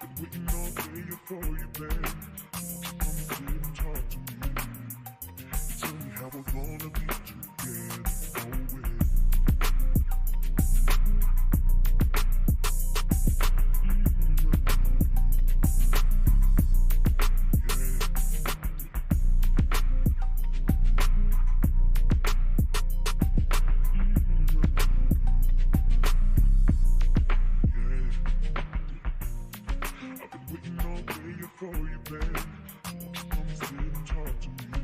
Waiting all day for you, babe. Come sit and talk to me. Tell me how we're gonna be together always. For you, babe. Come sit and talk to me.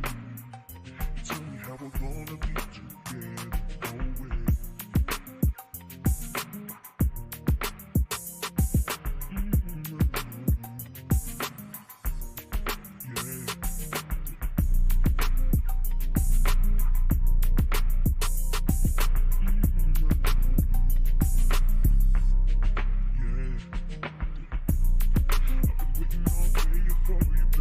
Tell me how we're gonna be together always. For you,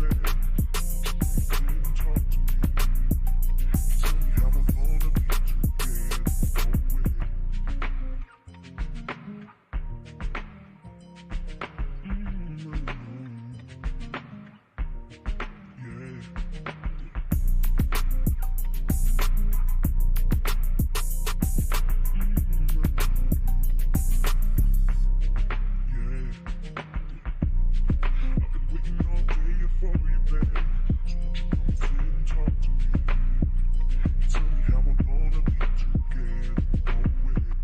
babe. Come sit and talk to me. Tell me how we're gonna be together always.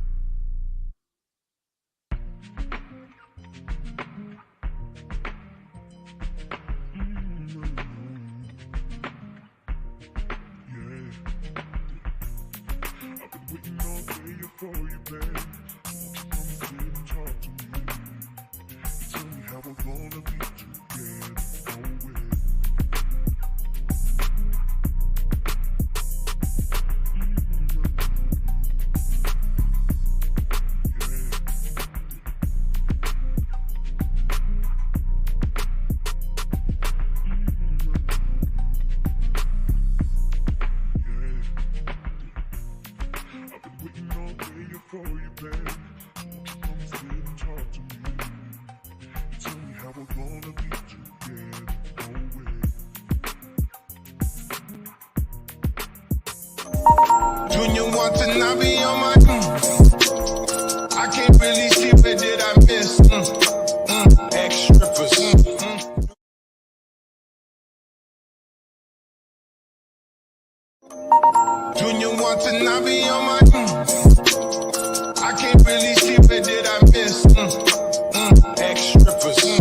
For you, babe. Come sit and talk to me. Tell me how we're gonna be together always. Junior want to not be on my I can't really see where did I miss ex-strippers Junior want to not be on my I can't really see where did I miss ex-strippers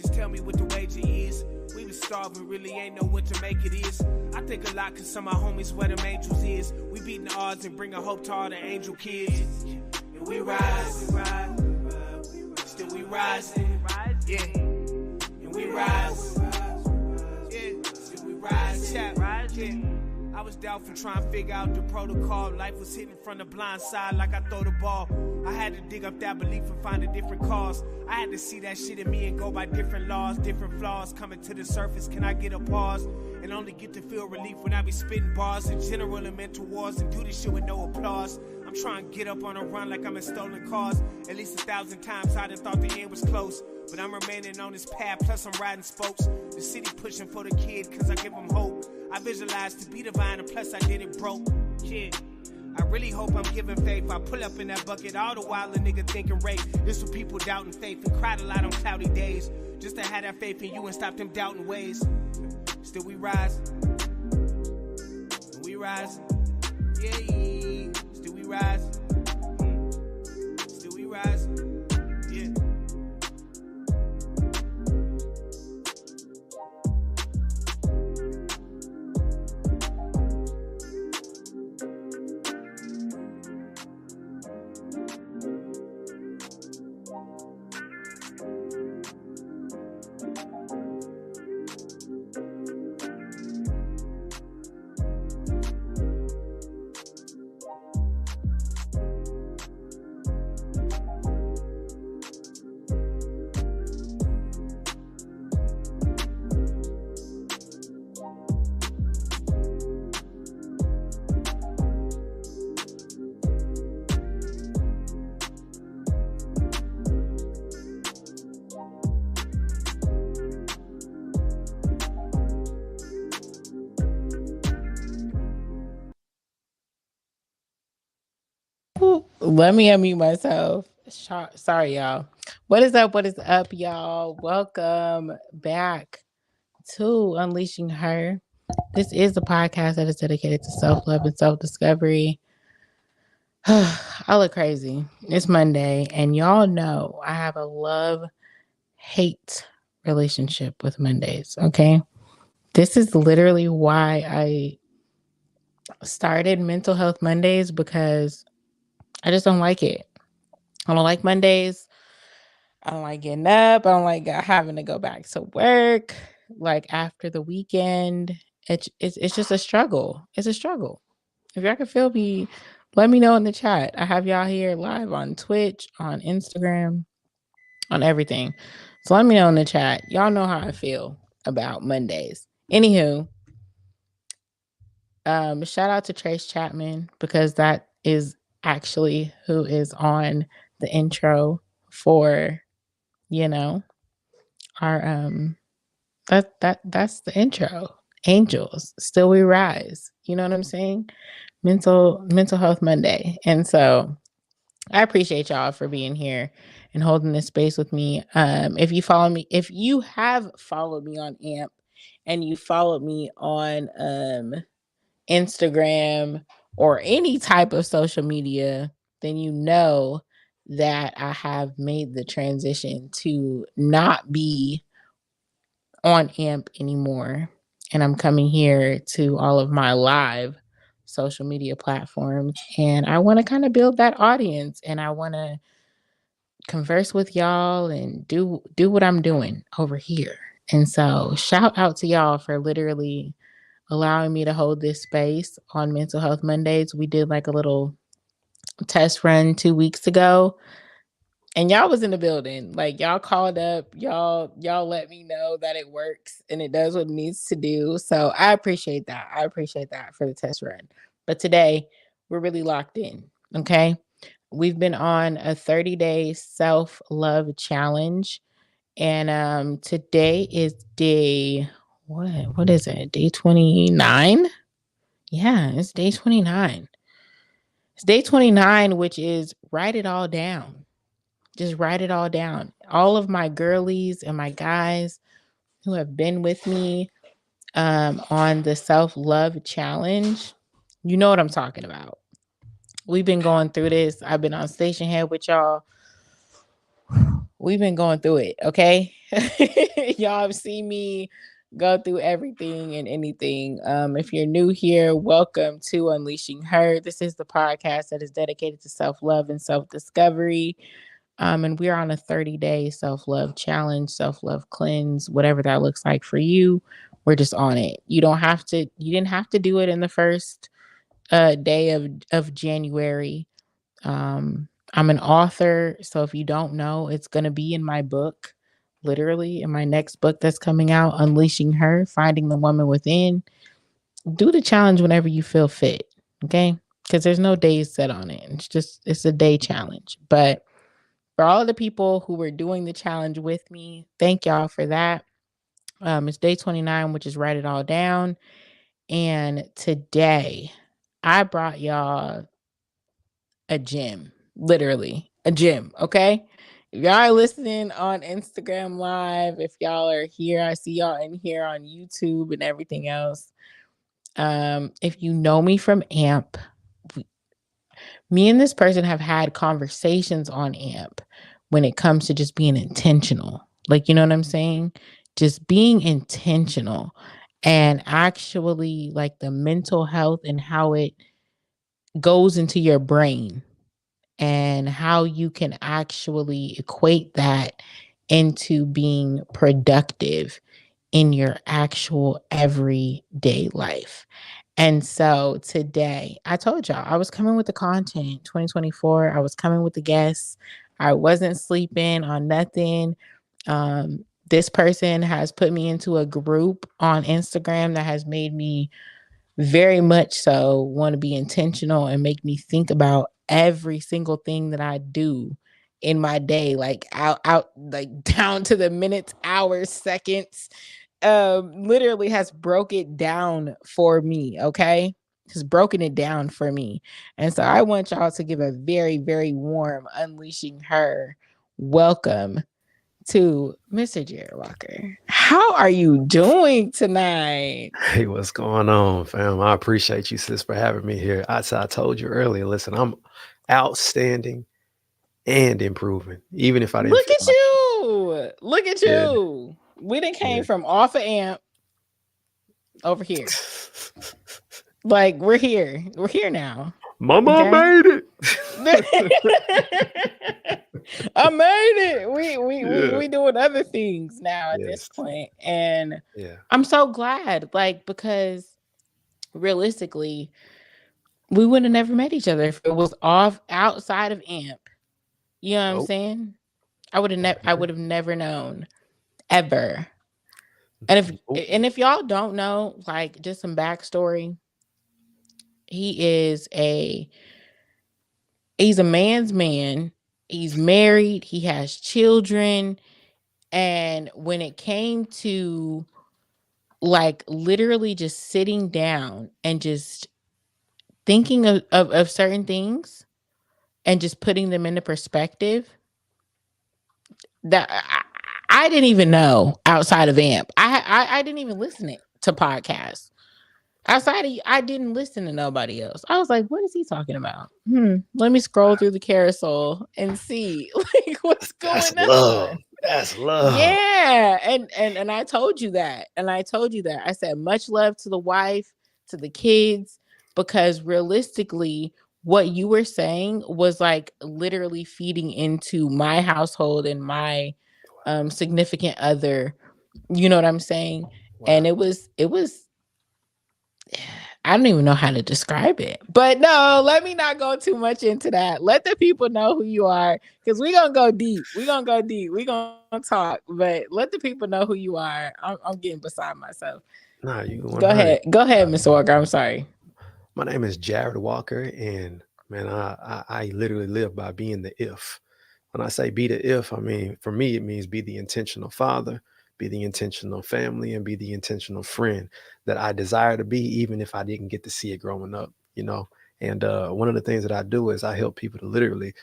just tell me what the wager is. We was starving, really ain't know what to make it is. I think a lot cause some of my homies where them angels is. We beating the odds and bringing hope to all the angel kids. And we rise, still we rising, yeah. And we rise, yeah. Still we rise, yeah. I was doubtful trying to figure out the protocol. Life was hitting from the blind side like I throw the ball. I had to dig up that belief and find a different cause. I had to see that shit in me and go by different laws, different flaws coming to the surface. Can I get a pause and only get to feel relief when I be spitting bars in general and mental wars and do this shit with no applause? I'm trying to get up on a run like I'm in stolen cars. At least 1,000 times I'd have thought the end was close, but I'm remaining on this path, plus I'm riding spokes. The city pushing for the kid cause I give them hope. I visualize to be divine and plus I did it broke. Yeah, I really hope I'm giving faith. I pull up in that bucket all the while a nigga thinking rape. This for people doubting faith and cried a lot on cloudy days. Just to have that faith in you and stop them doubting ways. Still we rise. And we rise. Yeah, still we rise. Still we rise. Yeah. Let me unmute myself. Sorry, y'all. What is up? What is up, y'all? Welcome back to Unleashing Her. This is the podcast that is dedicated to self-love and self-discovery. I look crazy. It's Monday, and y'all know I have a love-hate relationship with Mondays, okay? This is literally why I started Mental Health Mondays, because I just don't like it. I don't like Mondays. I don't like getting up. I don't like having to go back to work. Like after the weekend, it's just a struggle. It's a struggle. If y'all can feel me, let me know in the chat. I have y'all here live on Twitch, on Instagram, on everything. So let me know in the chat. Y'all know how I feel about Mondays. Anywho, shout out to Trace Chapman, because that is actually who is on the intro for, our that's the intro. Angels, still we rise. You know what I'm saying? Mental Health Monday. And so I appreciate y'all for being here and holding this space with me. If you have followed me on AMP and you followed me on Instagram or any type of social media, then you know that I have made the transition to not be on AMP anymore. And I'm coming here to all of my live social media platforms. And I want to kind of build that audience, and I want to converse with y'all and do what I'm doing over here. And so shout out to y'all for literally allowing me to hold this space on Mental Health Mondays. We did like a little test run 2 weeks ago, and y'all was in the building. Like y'all called up, y'all let me know that it works and it does what it needs to do. So I appreciate that. I appreciate that for the test run. But today we're really locked in. Okay. We've been on a 30-day self-love challenge. And today is day, what is it? Day 29? Yeah, it's day 29. It's day 29, which is write it all down. Just write it all down. All of my girlies and my guys who have been with me on the self-love challenge, you know what I'm talking about. We've been going through this. I've been on station head with y'all. we've been going through it, okay? Y'all have seen me go through everything and anything. If you're new here, welcome to Unleashing Her. This is the podcast that is dedicated to self-love and self-discovery. And we're on a 30-day self-love challenge, self-love cleanse, whatever that looks like for you. We're just on it. You didn't have to do it in the first day of January. I'm an author, so if you don't know, it's gonna be in my book, literally in my next book that's coming out, Unleashing Her, Finding the Woman Within. Do the challenge whenever you feel fit, okay? Because there's no days set on it. It's a day challenge. But for all of the people who were doing the challenge with me, thank y'all for that. It's day 29, which is write it all down. And today I brought y'all a gym, literally a gym. Okay. If y'all are listening on Instagram Live, if y'all are here, I see y'all in here on YouTube and everything else. If you know me from AMP, me and this person have had conversations on AMP when it comes to just being intentional. Like, you know what I'm saying? Just being intentional and actually like the mental health and how it goes into your brain and how you can actually equate that into being productive in your actual everyday life. And so today, I told y'all I was coming with the content 2024. I was coming with the guests. I wasn't sleeping on nothing. This person has put me into a group on Instagram that has made me very much so want to be intentional and make me think about every single thing that I do in my day, like out like down to the minutes, hours, seconds. Literally has broke it down for me, okay? Has broken it down for me. And so I want y'all to give a very, very warm Unleashing Her welcome to Mr. Jared Walker. How are you doing tonight? Hey, what's going on, fam? I appreciate you, sis, for having me here. I told you earlier, listen, I'm outstanding and improving, even if I didn't Look feel at like you. Look at it. you. We done came Yeah, from off of AMP over here. Like we're here. We're here now. Mama Okay. made it. I made it. We Yeah. doing other things now at this Yes. point. And Yeah. I'm so glad, like, because realistically, we would have never met each other if it was off outside of AMP. You know what I'm Nope. saying? I would have never known ever. And Nope. if y'all don't know, like just some backstory, he is he's a man's man. He's married, he has children, and when it came to like literally just sitting down and just thinking of certain things and just putting them into perspective, that I didn't even know outside of AMP. I didn't even listen to podcasts. Outside of, I didn't listen to nobody else. I was like, what is he talking about? Let me scroll through the carousel and see like what's That's going love. on. That's love. Yeah. And I told you that. And I told you that. I said much love to the wife, to the kids, because realistically, what you were saying was like literally feeding into my household and my significant other. You know what I'm saying? And Wow. it was I don't even know how to describe it. But no, let me not go too much into that. Let the people know who you are because we're going to go deep. We're going to go deep. We're going to talk, but let the people know who you are. I'm getting beside myself. Nah, you Go 100. ahead. Go ahead, Miss Walker. I'm sorry. My name is Jared Walker, and man, I literally live by being the if. When I say be the if, I mean, for me, it means be the intentional father, be the intentional family, and be the intentional friend that I desire to be, even if I didn't get to see it growing up, you know. And one of the things that I do is I help people to literally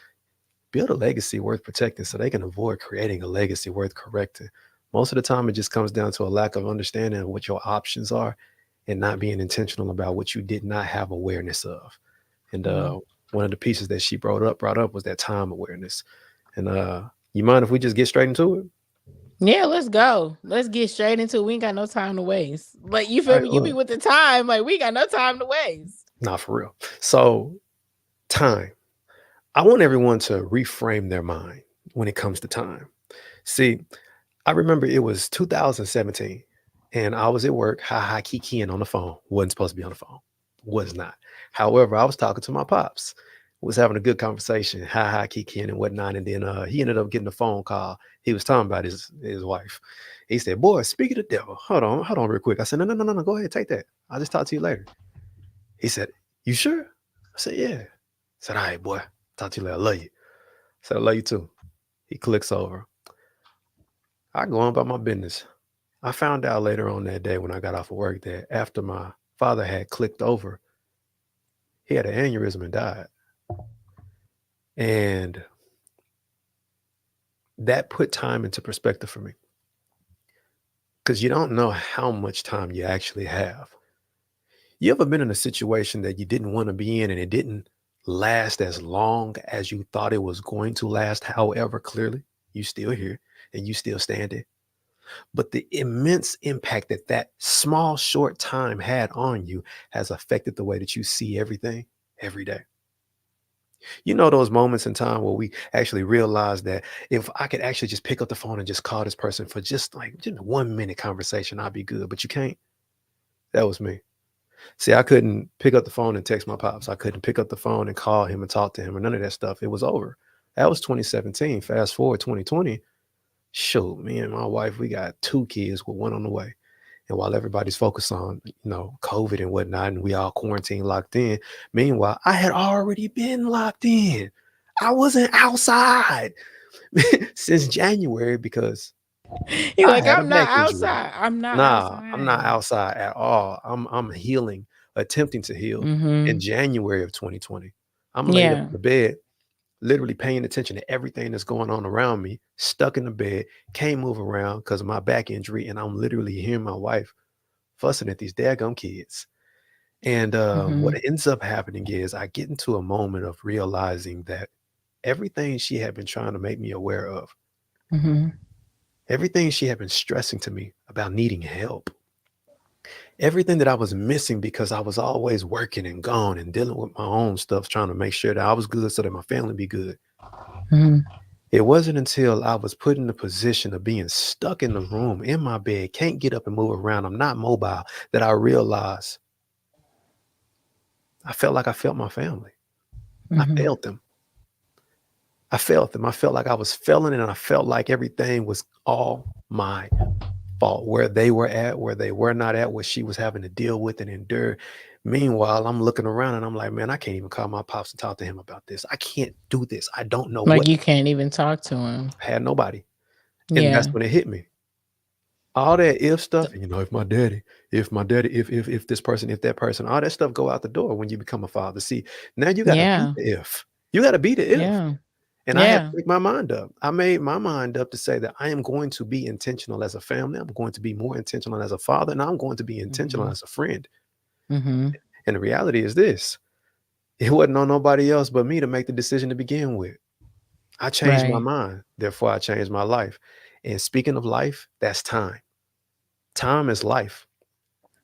build a legacy worth protecting so they can avoid creating a legacy worth correcting. Most of the time, it just comes down to a lack of understanding of what your options are and not being intentional about what you did not have awareness of. And Mm, one of the pieces that she brought up was that time awareness. And You mind if we just get straight into it? Yeah, let's go. Let's get straight into it. We ain't got no time to waste. Like, you All feel right, me? You be look. with the time. Like, we ain't got no time to waste. Nah, for real. So, time. I want everyone to reframe their mind when it comes to time. See, I remember it was 2017 and I was at work, kikiing on the phone. Wasn't supposed to be on the phone. Was not. However, I was talking to my pops. Was having a good conversation, kikiing and whatnot. And then he ended up getting a phone call. He was talking about his wife. He said, "Boy, speak of the devil. Hold on real quick." I said, No. Go ahead, take that. I'll just talk to you later." He said, "You sure?" I said, "Yeah." I said, "All right, boy. Talk to you later. I love you." I said, "I love you too." He clicks over. I go on about my business. I found out later on that day when I got off of work that after my father had clicked over, he had an aneurysm and died. And that put time into perspective for me because you don't know how much time you actually have. You ever been in a situation that you didn't want to be in and it didn't last as long as you thought it was going to last? However, clearly, you still here and you still standing. But the immense impact that that small, short time had on you has affected the way that you see everything every day. You know, those moments in time where we actually realize that if I could actually just pick up the phone and just call this person for just like just 1 minute conversation, I'd be good. But you can't. That was me. See, I couldn't pick up the phone and text my pops. I couldn't pick up the phone and call him and talk to him or none of that stuff. It was over. That was 2017. Fast forward 2020. Shoot, me and my wife, we got 2 kids with one on the way. And while everybody's focused on, COVID and whatnot, and we all quarantine locked in, meanwhile, I had already been locked in. I wasn't outside since January because He I like, had a I'm not back injury. outside. I'm not Nah, I'm not outside. outside at all. I'm healing, attempting to heal in Mm-hmm. January of 2020. I'm laid up Yeah. in the bed, literally paying attention to everything that's going on around me, stuck in the bed, can't move around because of my back injury, and I'm literally hearing my wife fussing at these daggum kids. And Mm-hmm. what ends up happening is I get into a moment of realizing that everything she had been trying to make me aware of, Mm-hmm. everything she had been stressing to me about needing help, everything that I was missing because I was always working and gone and dealing with my own stuff, trying to make sure that I was good so that my family be good. Mm-hmm. It wasn't until I was put in the position of being stuck in the room in my bed, can't get up and move around, I'm not mobile, that I realized I felt like I felt my family. I Mm-hmm. felt them. I felt them. I felt like I was failing and I felt like everything was all my fault. Where they were at, where they were not at, what she was having to deal with and endure. Meanwhile, I'm looking around and I'm like, man, I can't even call my pops and talk to him about this. I can't do this. I don't know Like, what. you can't even talk to him. I had nobody. And that's Yeah. when it hit me. All that if So- stuff, if this person, if that person, all that stuff go out the door when you become a father. See, now you got to be Yeah. the if. You got to be the if. Yeah. And I had to Yeah. make my mind up. I made my mind up to say that I am going to be intentional as a family. I'm going to be more intentional as a father, and I'm going to be intentional Mm-hmm. as a friend. Mm-hmm. And the reality is this: it wasn't on nobody else but me to make the decision to begin with. I changed my Right. mind, therefore I changed my life. And speaking of life, that's time. Time is life.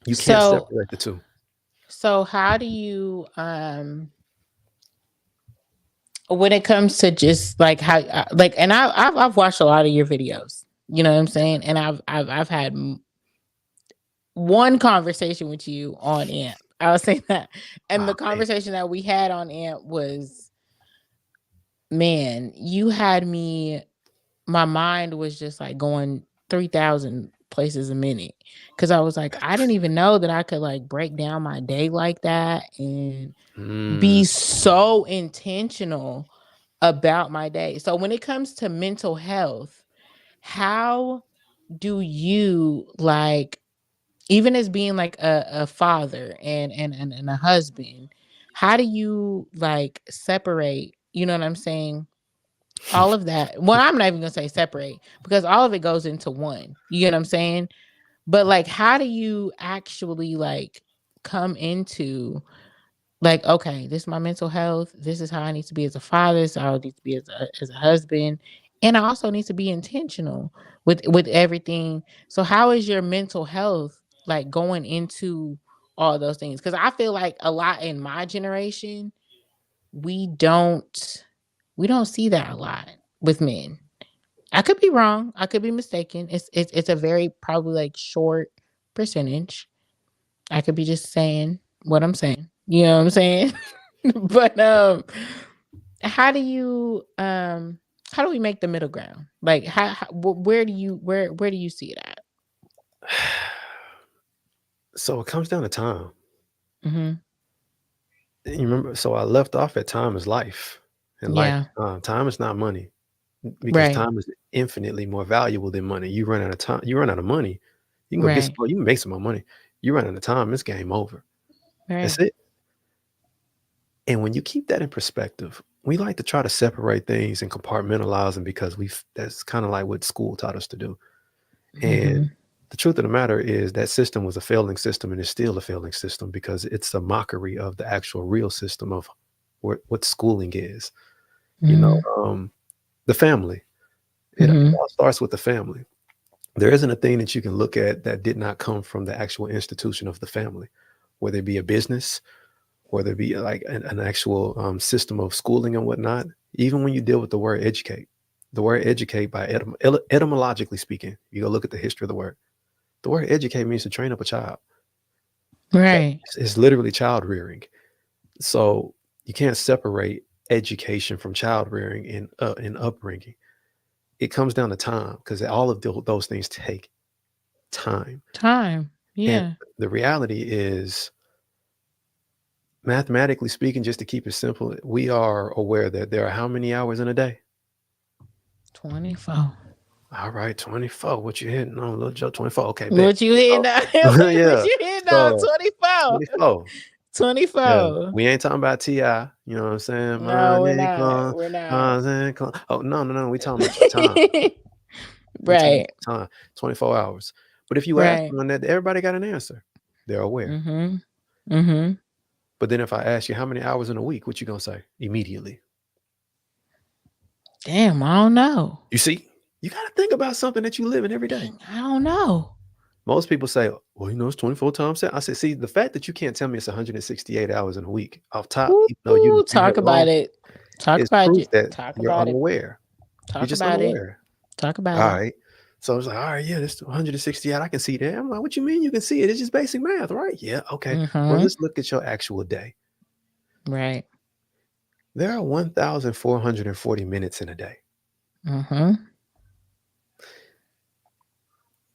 You can't So separate the two. so how do you when it comes to just like how like, and I've watched a lot of your videos, you know what I'm saying, and I've had one conversation with you on amp. I'll say that. And Oh the man. conversation that we had on amp was, man, you had me, my mind was just like going 3,000 places a minute, because I was like, I didn't even know that I could like break down my day like that and Mm, be so intentional about my day. So when it comes to mental health, how do you like, even as being like a father and a husband, how do you like separate, you know what I'm saying? All of that. Well, I'm not even gonna say separate, because all of it goes into one. You get what I'm saying? But like, how do you actually like come into like, okay, this is my mental health. This is how I need to be as a father. This is how I need to be as a husband. And I also need to be intentional with everything. So how is your mental health like going into all those things? Because I feel like a lot in my generation, we don't we don't see that a lot with men. I could be wrong. I could be mistaken. It's a very probably like short percentage. I could be just saying what I'm saying. You know what I'm saying? But how do we make the middle ground? Like where do you see it at? So it comes down to time. Mhm. You remember, so I left off at time is life, and life Yeah. is time. Time is not money, because Right. time is infinitely more valuable than money. You run out of time, you run out of money, you can go get some Right. more, you can make some more money. You run out of time, it's game over. That's Right. it. And when you keep that in perspective, we like to try to separate things and compartmentalize them because that's kind of like what school taught us to do. And Mhm. the truth of the matter is that system was a failing system and is still a failing system because it's a mockery of the actual real system of what schooling is. You know, Mhm. the family. It Mhm. all starts with the family. There isn't a thing that you can look at that did not come from the actual institution of the family, whether it be a business, whether it be like an actual system of schooling and whatnot. Even when you deal with the word educate by etymologically speaking, you go look at the history of the word educate means to train up a child. Right. It's literally child rearing. So you can't separate education from child rearing and upbringing. It comes down to time because all of those things take time. Time. And Yeah. the reality is, mathematically speaking, just to keep it simple, we are aware that there are how many hours in a day? 24. All right, 24. What you hitting on, little Joe? 24. Okay, bet. What you hitting So, on? What yeah. you hitting on? So 24. 24. Yeah. 24. We ain't talking about T.I. You know what I'm saying? No, we're Money, not. We're not. Oh, no, no, no. We talking about your time. We talking Right. about your time. 24 hours. But if you ask Right. them on that, everybody got an answer. They're aware. Mhm. Mhm. But then if I ask you how many hours in a week, what you gonna say immediately? Damn, I don't know. You see, you got to think about something that you live in every day. Dang, I don't know. Most people say, well, it's 24 times 7. I said, see, the fact that you can't tell me it's 168 hours in a week off top, even though Ooh, you talk have about wrong, it. Talk is about proof it. that Talk you're about it. unaware. You're Talk just about it. unaware. Talk about All it. right. So it's like, all right, yeah, this 168. I can see that. I'm like, what you mean you can see it? It's just basic math, right? Yeah. Okay. Well, Mhm. let's look at your actual day. Right. There are 1,440 minutes in a day. Mhm.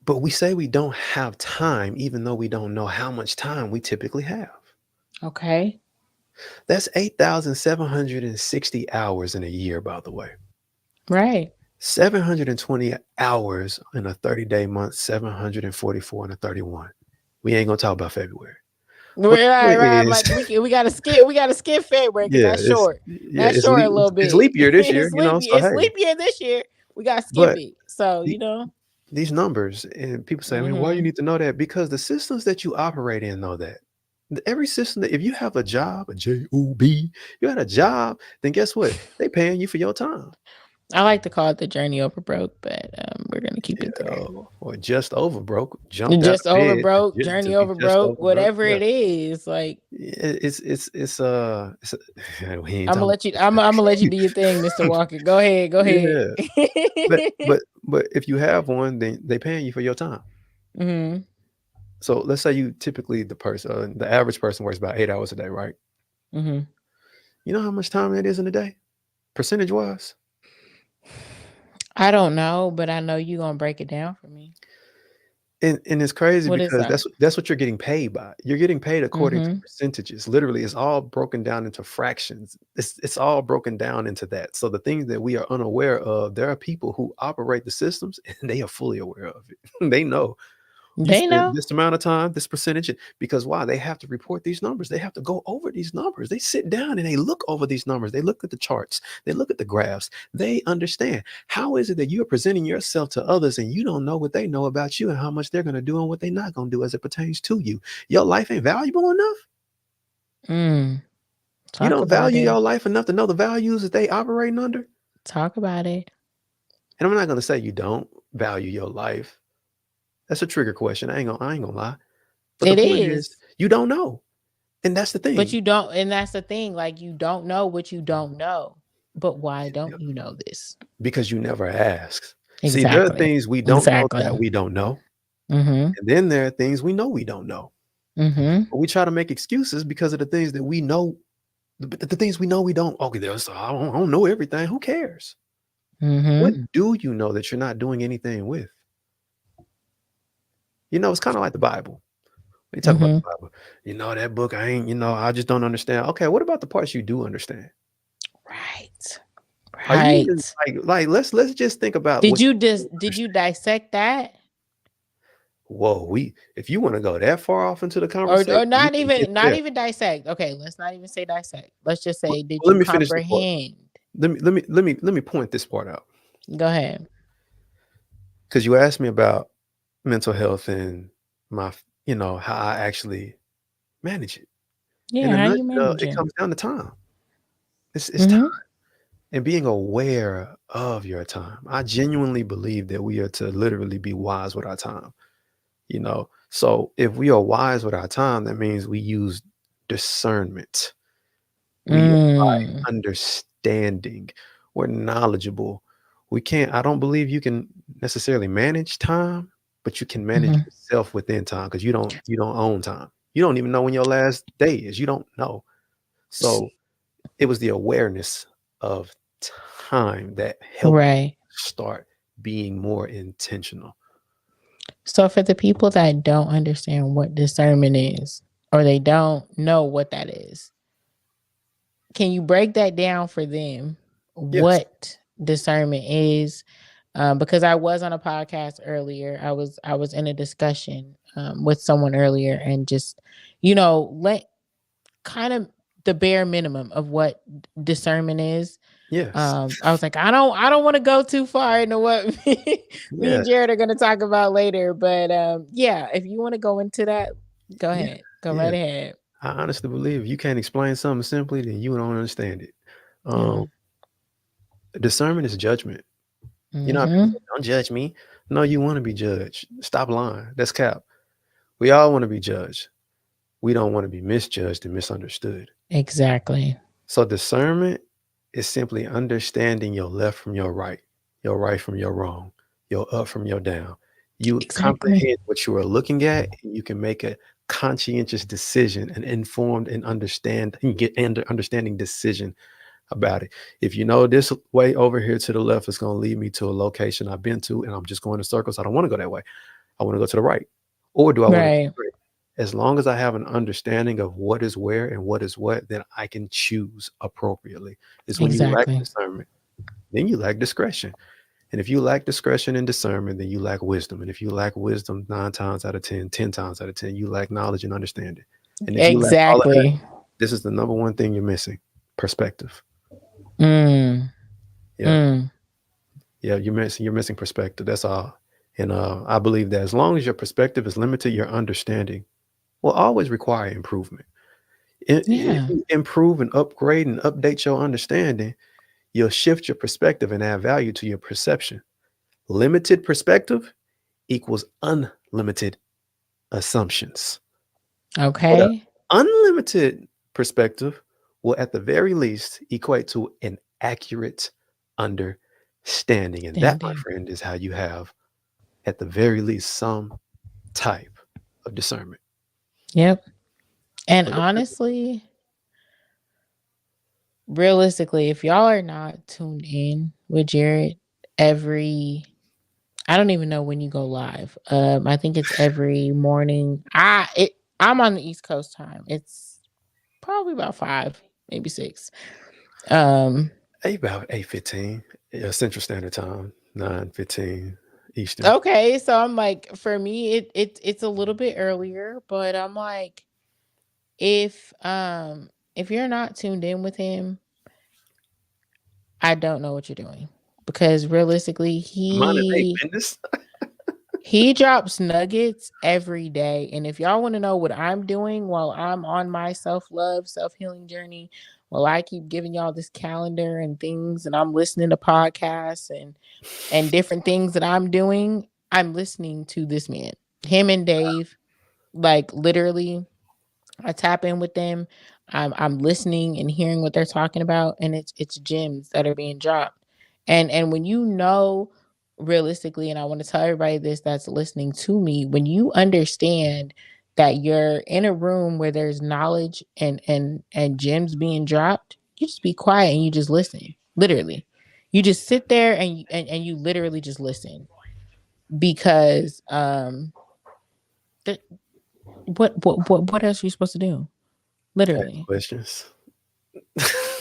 But we say we don't have time, even though we don't know how much time we typically have. Okay. That's 8,760 hours in a year, by the way. Right. 720 hours in a 30-day month, 744 in a 31. We ain't gonna talk about February. But the Right, point right. I'm is, like, we gotta skip February because yeah, that's short. That's it's short a little it's bit. leap year this year, so It's hey. leap year this year. We gotta skip But it. So, the, these numbers, and people say, I mean, why you Mhm. need to know that? Because the systems that you operate in know that. Every system that if you have a job, a job, you got a job, then guess what? They paying you for your time. I like to call it the journey over broke, but we're gonna keep Yeah, it there. or just over broke, jumped out of Just over bed broke, to journey be over just broke, over broke. whatever Yeah, it is. Like it's we ain't I'm gonna talking let you. I'm gonna let you do your thing, Mr. Walker. Go ahead. Go ahead. yeah, but if you have one, then they paying you for your time. Mhm. So let's say you typically the average person works about 8 hours a day, right? Mhm. You know how much time that is in a day, percentage wise? I don't know, but I know you gonna break it down for me. And it's crazy What is because that? that's what you're getting paid by. You're getting paid according to Mhm. percentages. Literally, it's all broken down into fractions. It's all broken down into that. So the things that we are unaware of, there are people who operate the systems and they are fully aware of it. They know you They spent know. this amount of time, this percentage, because why? They have to report these numbers. They have to go over these numbers. They sit down and they look over these numbers. They look at the charts. They look at the graphs. They understand how is it that you're presenting yourself to others and you don't know what they know about you and how much they're going to do and what they're not going to do as it pertains to you. Your life ain't valuable enough. Mm. You Talk don't about value it. your life enough to know the values that they operating under. Talk about it. And I'm not gonna say you don't value your life. That's a trigger question. I ain't gonna lie. But the It point is, is. you don't know. And that's the But thing. you don't, and that's the thing. Like, you don't know what you don't know. But why Yeah, don't you know this? because you never asked. See, there are Exactly. things we don't know Exactly. that we don't know. Mm-hmm. And then there are things we know we don't know. Mm-hmm. But we try to make excuses because of the things that we know, the things we know we don't. Okay, there's, I don't know everything. Who cares? What Mm-hmm. do you know that you're not doing anything with? You know, it's kind of like the Bible. When you talk about Mm-hmm. the Bible, you know, that book, I ain't, I just don't understand. Okay, what about the parts you do understand? Right. Are you even Right. like let's just think about Did what you you do just did you understand. dissect that? Whoa, we if you want to go that far off into the Or conversation, we not can get even, not there. even dissect. Okay, let's not even say dissect. Let's just Well, say, did let you me finish the part. comprehend? Let me point this part out Go ahead. because you asked me about mental health and my, how I actually manage it. In Yeah, a how you nutshell, manage it it? comes down to time. It's time Mm-hmm. and being aware of your time. I genuinely believe that we are to literally be wise with our time. So if we are wise with our time, that means we use discernment. We Mm. understanding. We're knowledgeable. I don't believe you can necessarily manage time, but you can manage Mm-hmm. yourself within time because you don't own time. You don't even know when your last day is. You don't know. So it was the awareness of time that helped me Right. start being more intentional. So for the people that don't understand what discernment is, or they don't know what that is, can you break that down for them? Yes. What discernment is? Because I was on a podcast earlier. I was in a discussion with someone earlier, and just, let kind of the bare minimum of what discernment is. Yes. I was like, I don't want to go too far into what me Yeah. and Jared are going to talk about later, but yeah, if you want to go into that, go Yeah. ahead, go Yeah. right ahead. I honestly believe if you can't explain something simply, then you don't understand it. Um, Yeah. discernment is judgment. You know how people Mm-hmm. say, "Don't judge me." No, you want to be judged. Stop lying. That's cap. We all want to be judged. We don't want to be misjudged and misunderstood. Exactly. So discernment is simply understanding your left from your right from your wrong, your up from your down. You Exactly. comprehend what you are looking at, and you can make a conscientious decision, an informed and understanding decision about it. If you know this way over here to the left is going to lead me to a location I've been to, and I'm just going in circles, I don't want to go that way. I want to go to the right. Or do I want to go Right. straight? As long as I have an understanding of what is where and what is what, then I can choose appropriately. It's when you lack Exactly. discernment, then you lack discretion. And if you lack discretion and discernment, then you lack wisdom. And if you lack wisdom 9 times out of 10, 10 times out of 10, you lack knowledge and understanding. And if you lack all of that, Exactly. this is the number one thing you're missing: perspective. Mm. Yeah. Mm. Yeah, you're missing perspective. That's all. And I believe that as long as your perspective is limited, your understanding will always require improvement. If Yeah. you improve and upgrade and update your understanding, you'll shift your perspective and add value to your perception. Limited perspective equals unlimited assumptions. But an Okay. unlimited perspective will, at the very least, equate to an accurate understanding. And that, my Standing. friend, is how you have, at the very least, some type of discernment. Yep. And So look at it. honestly, realistically, if y'all are not tuned in with Jared every, I don't even know when you go live. I think it's every morning. I'm on the East Coast time. It's probably about 5, maybe 6. Um, About 8:15 Central Standard Time, 9:15 Eastern. okay, so I'm like, for me, it's a little bit earlier, but I'm like, if you're not tuned in with him, I don't know what you're doing, because realistically, Mine is 8 he business. he drops nuggets every day. And if y'all want to know what I'm doing while I'm on my self-love, self-healing journey, well, I keep giving y'all this calendar and things, and I'm listening to podcasts and different things that I'm doing. I'm listening to this man, him and Dave, like literally I tap in with them. I'm listening and hearing what they're talking about, and it's gems that are being dropped. And when you know realistically, and I want to tell everybody this that's listening to me, when you understand that you're in a room where there's knowledge and gems being dropped, you just be quiet and you just listen. Literally, you just sit there and you literally just listen because th- what else are you supposed to do? Ask Literally. questions.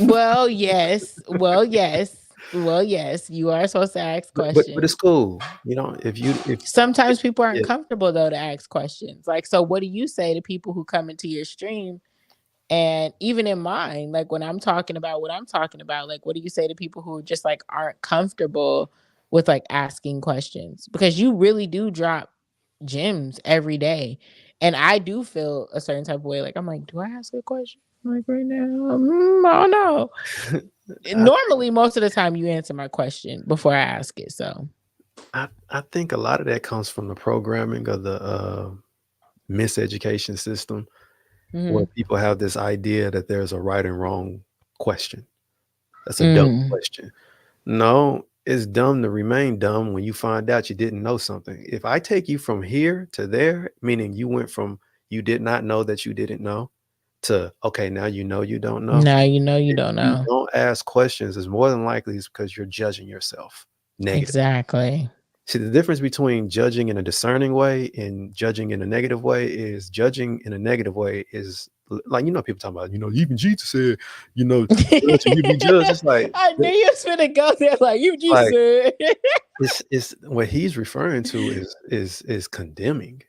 Well, yes. Well, yes. Well, yes. You are supposed to ask But it's questions. cool. You know, if Sometimes people aren't yeah, comfortable though to ask questions. Like, so what do you say to people who come into your stream? And even in mine, like when I'm talking about what I'm talking about, like what do you say to people who just like aren't comfortable with like asking questions? Because you really do drop gems every day. And I do feel a certain type of way. Like I'm like, do I ask a question? Like right now, I don't know. I Normally, most of the time, you answer my question before I ask it. So, I think a lot of that comes from the programming of the miseducation system, where mhm. people have this idea that there's a right and wrong question. That's a dumb Mm, question. No, it's dumb to remain dumb when you find out you didn't know something. If I take you from here to there, meaning you went from you did not know that you didn't know to okay, now you know you don't know. now you know you If don't you know don't ask questions, it's more than likely it's because you're judging yourself negative. exactly. See, the difference between judging in a discerning way and judging in a negative way is judging in a negative way is like, people talking about, even Jesus said, judge and you be judged. It's I knew you was gonna go there. Like you just like said. it's what he's referring to is condemning.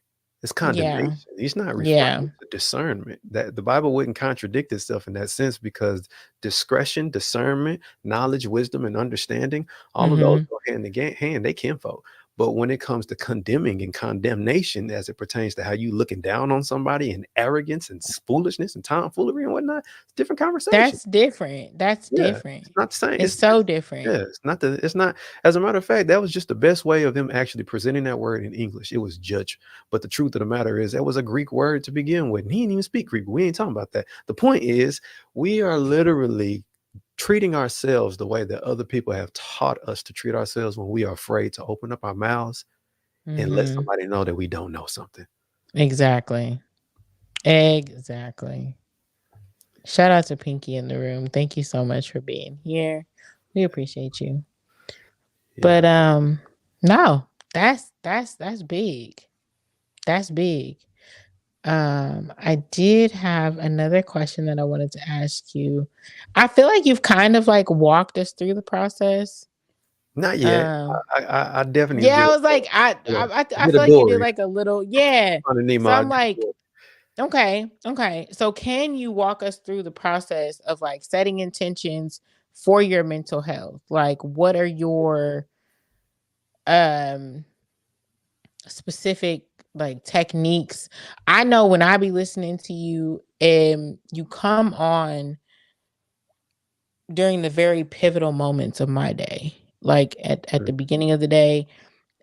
It's Yeah, condemnation. He's not referring yeah. to discernment. That the Bible wouldn't contradict itself in that sense because discretion, discernment, knowledge, wisdom, and understanding, all of those Hmm. go hand in hand. They kinfolk. But when it comes to condemning and condemnation as it pertains to how you looking down on somebody and arrogance and foolishness and tomfoolery and whatnot, it's a different conversation. That's different. That's Yeah, different. it's not the same. It's so different. Yeah, it's not. As a matter of fact, that was just the best way of them actually presenting that word in English. It was judge. But the truth of the matter is that was a Greek word to begin with. And he didn't even speak Greek. We ain't talking about that. The point is, we are literally treating ourselves the way that other people have taught us to treat ourselves when we are afraid to open up our mouths and let Hmm. somebody know that we don't know something. Exactly. Exactly. Shout out to Pinky in the room. Thank you so much for being here. We appreciate you. Yeah. But no, that's big. That's big. I did have another question that I wanted to ask you. I feel like you've kind of like walked us through the process. Not yet. Um I definitely yeah, did I was like a I bit feel of like you did glory like a little yeah. underneath So my I'm like okay, okay. So can you walk us through the process of like setting intentions for your mental health? Like what are your um specific like techniques? I know when I be listening to you and you come on during the very pivotal moments of my day. Like at the beginning of the day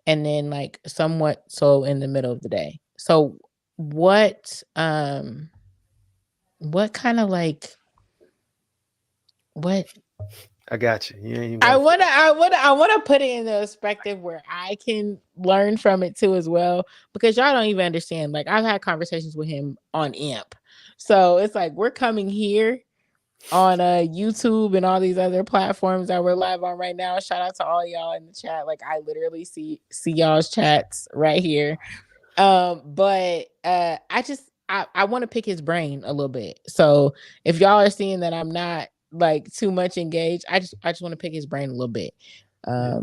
and then like somewhat so in the middle of the day. So what kind of like what I got you. You ain't even got to. I wanna put it in the perspective where I can learn from it too as well, because y'all don't even understand. Like I've had conversations with him on AMP. So it's like we're coming here on YouTube and all these other platforms that we're live on right now. Shout out to all y'all in the chat. Like I literally see y'all's chats right here. But I want to pick his brain a little bit. So if y'all are seeing that I'm not like too much engaged, I just want to pick his brain a little bit. Yeah,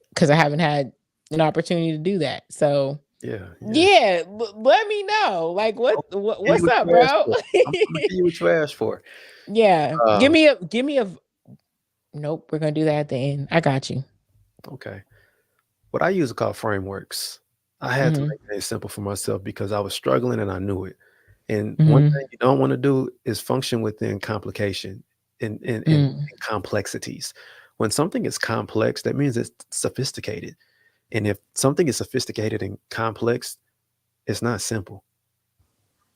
Because I haven't had an opportunity to do that. So yeah, yeah. yeah, let me know. Like Give you what's what up, you asked bro? for. I'm gonna give you what you asked for. Yeah. Um, Give me a nope, we're gonna do that at the end. I got you. okay. What I use are called frameworks. I had to Hmm. make things simple for myself because I was struggling and I knew it. And one Hmm. thing you don't want to do is function within complication. in Mm. complexities. When something is complex, that means it's sophisticated. And if something is sophisticated and complex, it's not simple.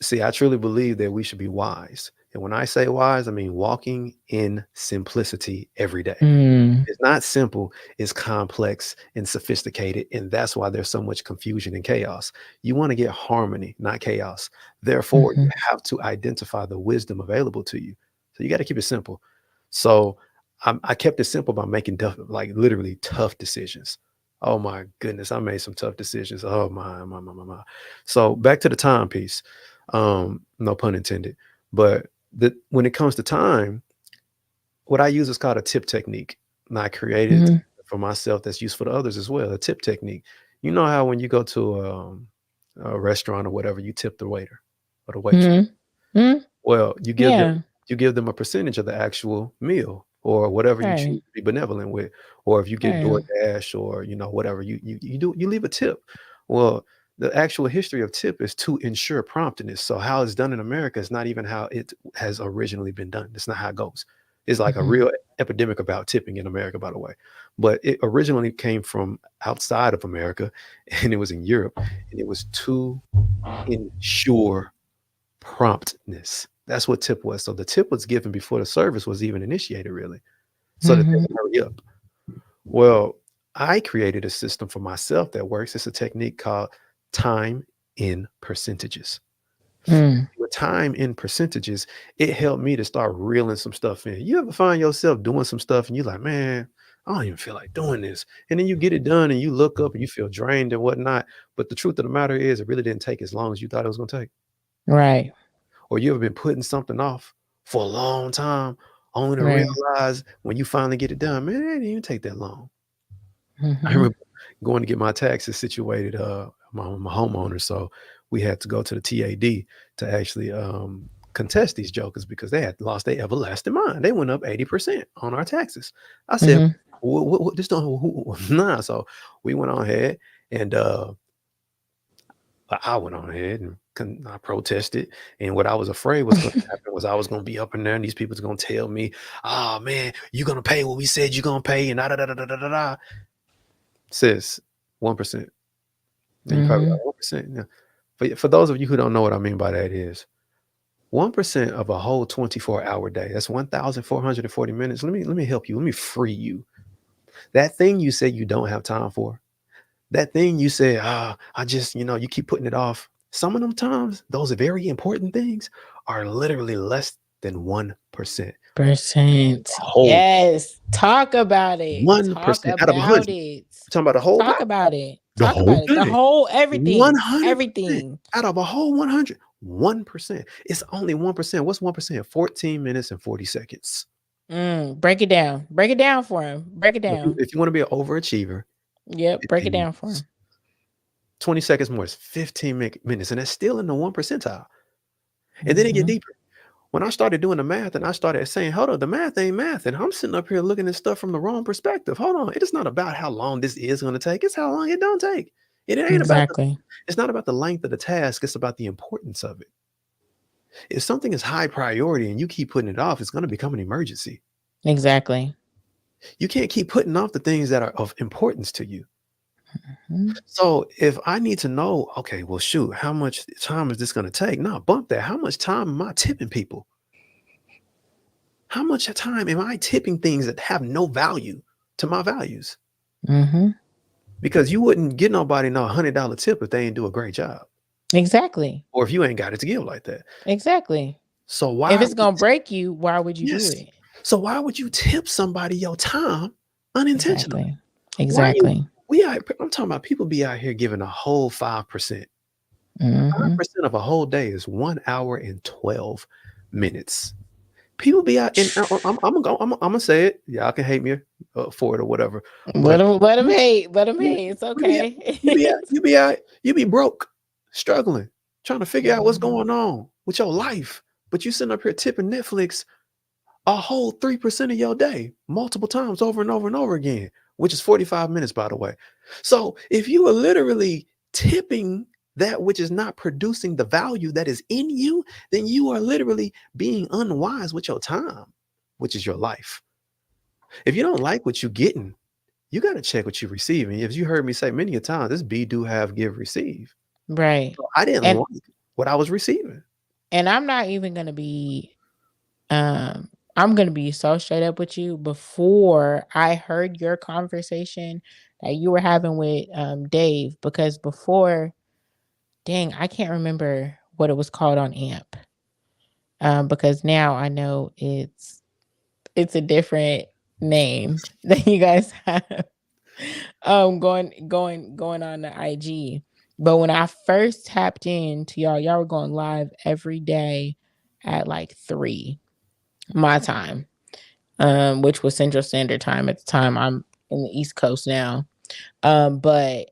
See, I truly believe that we should be wise. And when I say wise, I mean walking in simplicity every day. Mm. It's not simple, it's complex and sophisticated. And that's why there's so much confusion and chaos. You want to get harmony, not chaos. Therefore, you Mhm. have to identify the wisdom available to you. So you got to keep it simple. So I kept it simple by making like literally tough decisions. Oh my goodness, I made some tough decisions. Oh my. So back to the timepiece. No pun intended. But when it comes to time, what I use is called a tip technique. And I created Mhm. for myself that's useful to others as well. A tip technique. You know how when you go to a restaurant or whatever, you tip the waiter or the waitress. Mhm. Mm. Well, Yeah. you give them a percentage of the actual meal or whatever you choose Right. to be benevolent with. Or if you get Right. DoorDash or whatever, you leave a tip. Well, the actual history of tip is to ensure promptness. So how it's done in America is not even how it has originally been done. That's not how it goes. It's like a Mhm. real epidemic about tipping in America, by the way. But it originally came from outside of America and it was in Europe and it was to ensure promptness. That's what tip was. So the tip was given before the service was even initiated, really, so that they Mhm. would hurry up. Well, I created a system for myself that works. It's a technique called time in percentages. Mm. With time in percentages, it helped me to start reeling some stuff in. You ever find yourself doing some stuff and you're like, man, I don't even feel like doing this. And then you get it done and you look up and you feel drained and whatnot. But the truth of the matter is, it really didn't take as long as you thought it was going to take. Right. Or you ever been putting something off for a long time, only to Right. realize when you finally get it done, man, it didn't even take that long. I Mhm. remember going to get my taxes situated, my homeowner, so we had to go to the TAD to actually, contest these jokers because they had lost their everlasting mind. They went up 80% on our taxes. I said, Mhm. "What this don't nah." So we went on ahead and, I went on ahead and I protested. And what I was afraid was going to happen was I was going to be up in there and these people's going to tell me, oh man, you're going to pay what we said you're going to pay. And da, da, da, da, da, da, da. Da." Sis, 1%. Now you probably Mhm. like 1%. Yeah. For those of you who don't know what I mean by that is 1% of a whole 24-hour day. That's 1,440 minutes. Let me help you. Let me free you. That thing you say you don't have time for, that thing you say, I just, you keep putting it off. Some of them times, those very important things are literally less than 1%. Percent. Whole Yes. Talk about it. Talk 1% out of about 100. it. We're talking about the whole Talk pie, about it. the Talk whole about it. The thing. whole everything. 100% Everything. out of a whole 100. 1%. It's only 1%. What's 1%? 14 minutes and 40 seconds. Break it down. Break it down for him. Break it If you, down. if you want to be an overachiever, Yep. Break it 15 down for minutes. him. 20 seconds more is 15 minutes. And that's still in the 1 percentile. And then it get Mhm. deeper. When I started doing the math and I started saying, hold on, the math ain't math. And I'm sitting up here looking at stuff from the wrong perspective. Hold on. It is not about how long this is going to take. It's how long it don't take. And it ain't about Exactly. it's not about the length of the task. It's about the importance of it. If something is high priority and you keep putting it off, it's going to become an emergency. Exactly. You can't keep putting off the things that are of importance to you. Mhm. So if I need to know, okay, well, shoot, how much time is this going to take? No, bump that. How much time am I tipping people? How much time am I tipping things that have no value to my values? Mhm. Because you wouldn't get nobody no $100 tip if they ain't do a great job, Exactly. or if you ain't got it to give like that. Exactly. So If why it's would gonna break you, why would you do yes? it? So why would you tip somebody your time unintentionally? Exactly. Why are you? Exactly. I'm talking about people be out here giving a whole 5%. Mhm. 5% of a whole day is 1 hour and 12 minutes. People be out, and I'm gonna say it. Y'all can hate me for it or whatever, but Let him you, hate. Let him you, hate. It's you be out, you be out, okay. you be out, you be broke, struggling, trying to figure out what's Mhm. going on with your life, but you sitting up here tipping Netflix a whole 3% of your day, multiple times over and over and over again, which is 45 minutes, by the way. So if you are literally tipping that which is not producing the value that is in you, then you are literally being unwise with your time. which is your life. If you don't like what you're getting, you got to check what you're receiving. If you heard me say many a time, this be, do, have, give, receive. Right. I didn't And like what I was receiving. I'm not even gonna be I'm gonna be so straight up with you. Before I heard your conversation that you were having with Dave, because before, dang, I can't remember what it was called on AMP. Because now I know it's a different name that you guys have going on the IG. But when I first tapped into y'all were going live every day at like 3 my time, which was Central Standard Time at the time. I'm in the East Coast now. But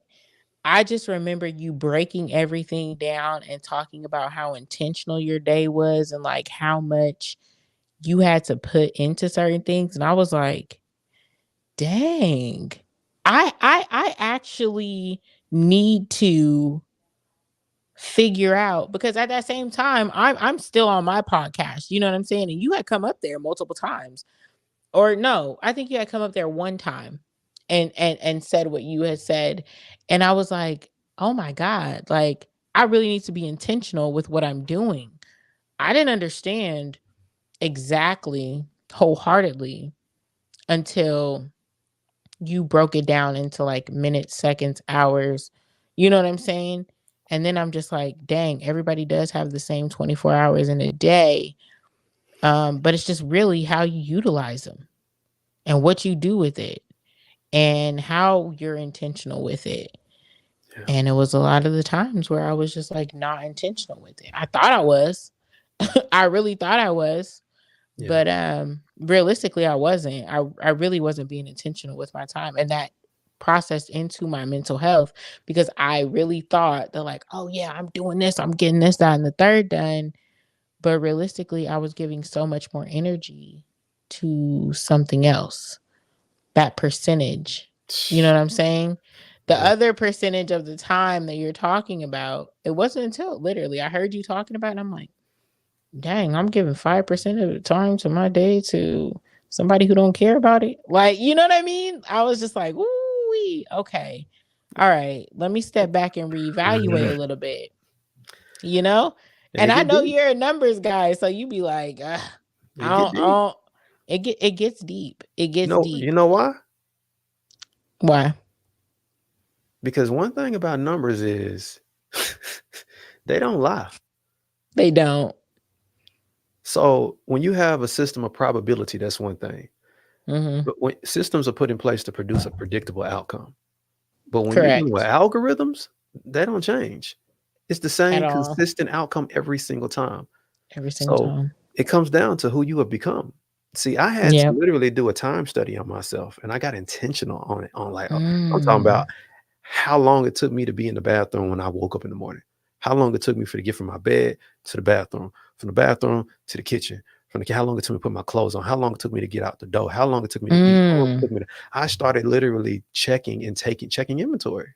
I just remember you breaking everything down and talking about how intentional your day was and like how much you had to put into certain things. And I was like, dang, I actually need to figure out, because at that same time I'm still on my podcast, you know what I'm saying? And you had come up there multiple times. Or no, I think you had come up there one time and said what you had said. And I was like, oh my God, like I really need to be intentional with what I'm doing. I didn't understand exactly wholeheartedly until you broke it down into like minutes, seconds, hours. You know what I'm saying? And then I'm just like, dang, everybody does have the same 24 hours in a day. But it's just really how you utilize them and what you do with it and how you're intentional with it. Yeah. And it was a lot of the times where I was just like not intentional with it. I thought I was. I really thought I was. Yeah. But realistically I wasn't. I really wasn't being intentional with my time. And that processed into my mental health, because I really thought that like, oh yeah, I'm doing this, I'm getting this, that, and the third done. But realistically, I was giving so much more energy to something else. That percentage. You know what I'm saying? The Yeah. other percentage of the time that you're talking about, it wasn't until literally I heard you talking about it, and I'm like, dang, I'm giving 5% of the time to my day to somebody who don't care about it. Like, you know what I mean? I was just like, ooh, okay. All right, let me step back and reevaluate a Mhm. little bit, you know? And And it I get know deep. you're a numbers guy, so you be like, It get I deep. don't, it gets deep. It gets You deep. know why? Why? Because one thing about numbers is they don't lie. They don't. So when you have a system of probability, that's one thing. Mm-hmm. But when systems are put in place to produce a predictable outcome. But when you're dealing with Correct. algorithms, they don't change. It's the At same all. consistent outcome every single time. Every single So time. it comes down to who you have become. See, I had to Yep. literally do a time study on myself, and I got intentional on it. On like, I'm talking Mm. about how long it took me to be in the bathroom when I woke up in the morning. How long it took me for to get from my bed to the bathroom, from the bathroom to the kitchen, how long it took me to put my clothes on, how long it took me to get out the door, how long it took me to eat, how long it Mm. took me to. I started literally checking and checking inventory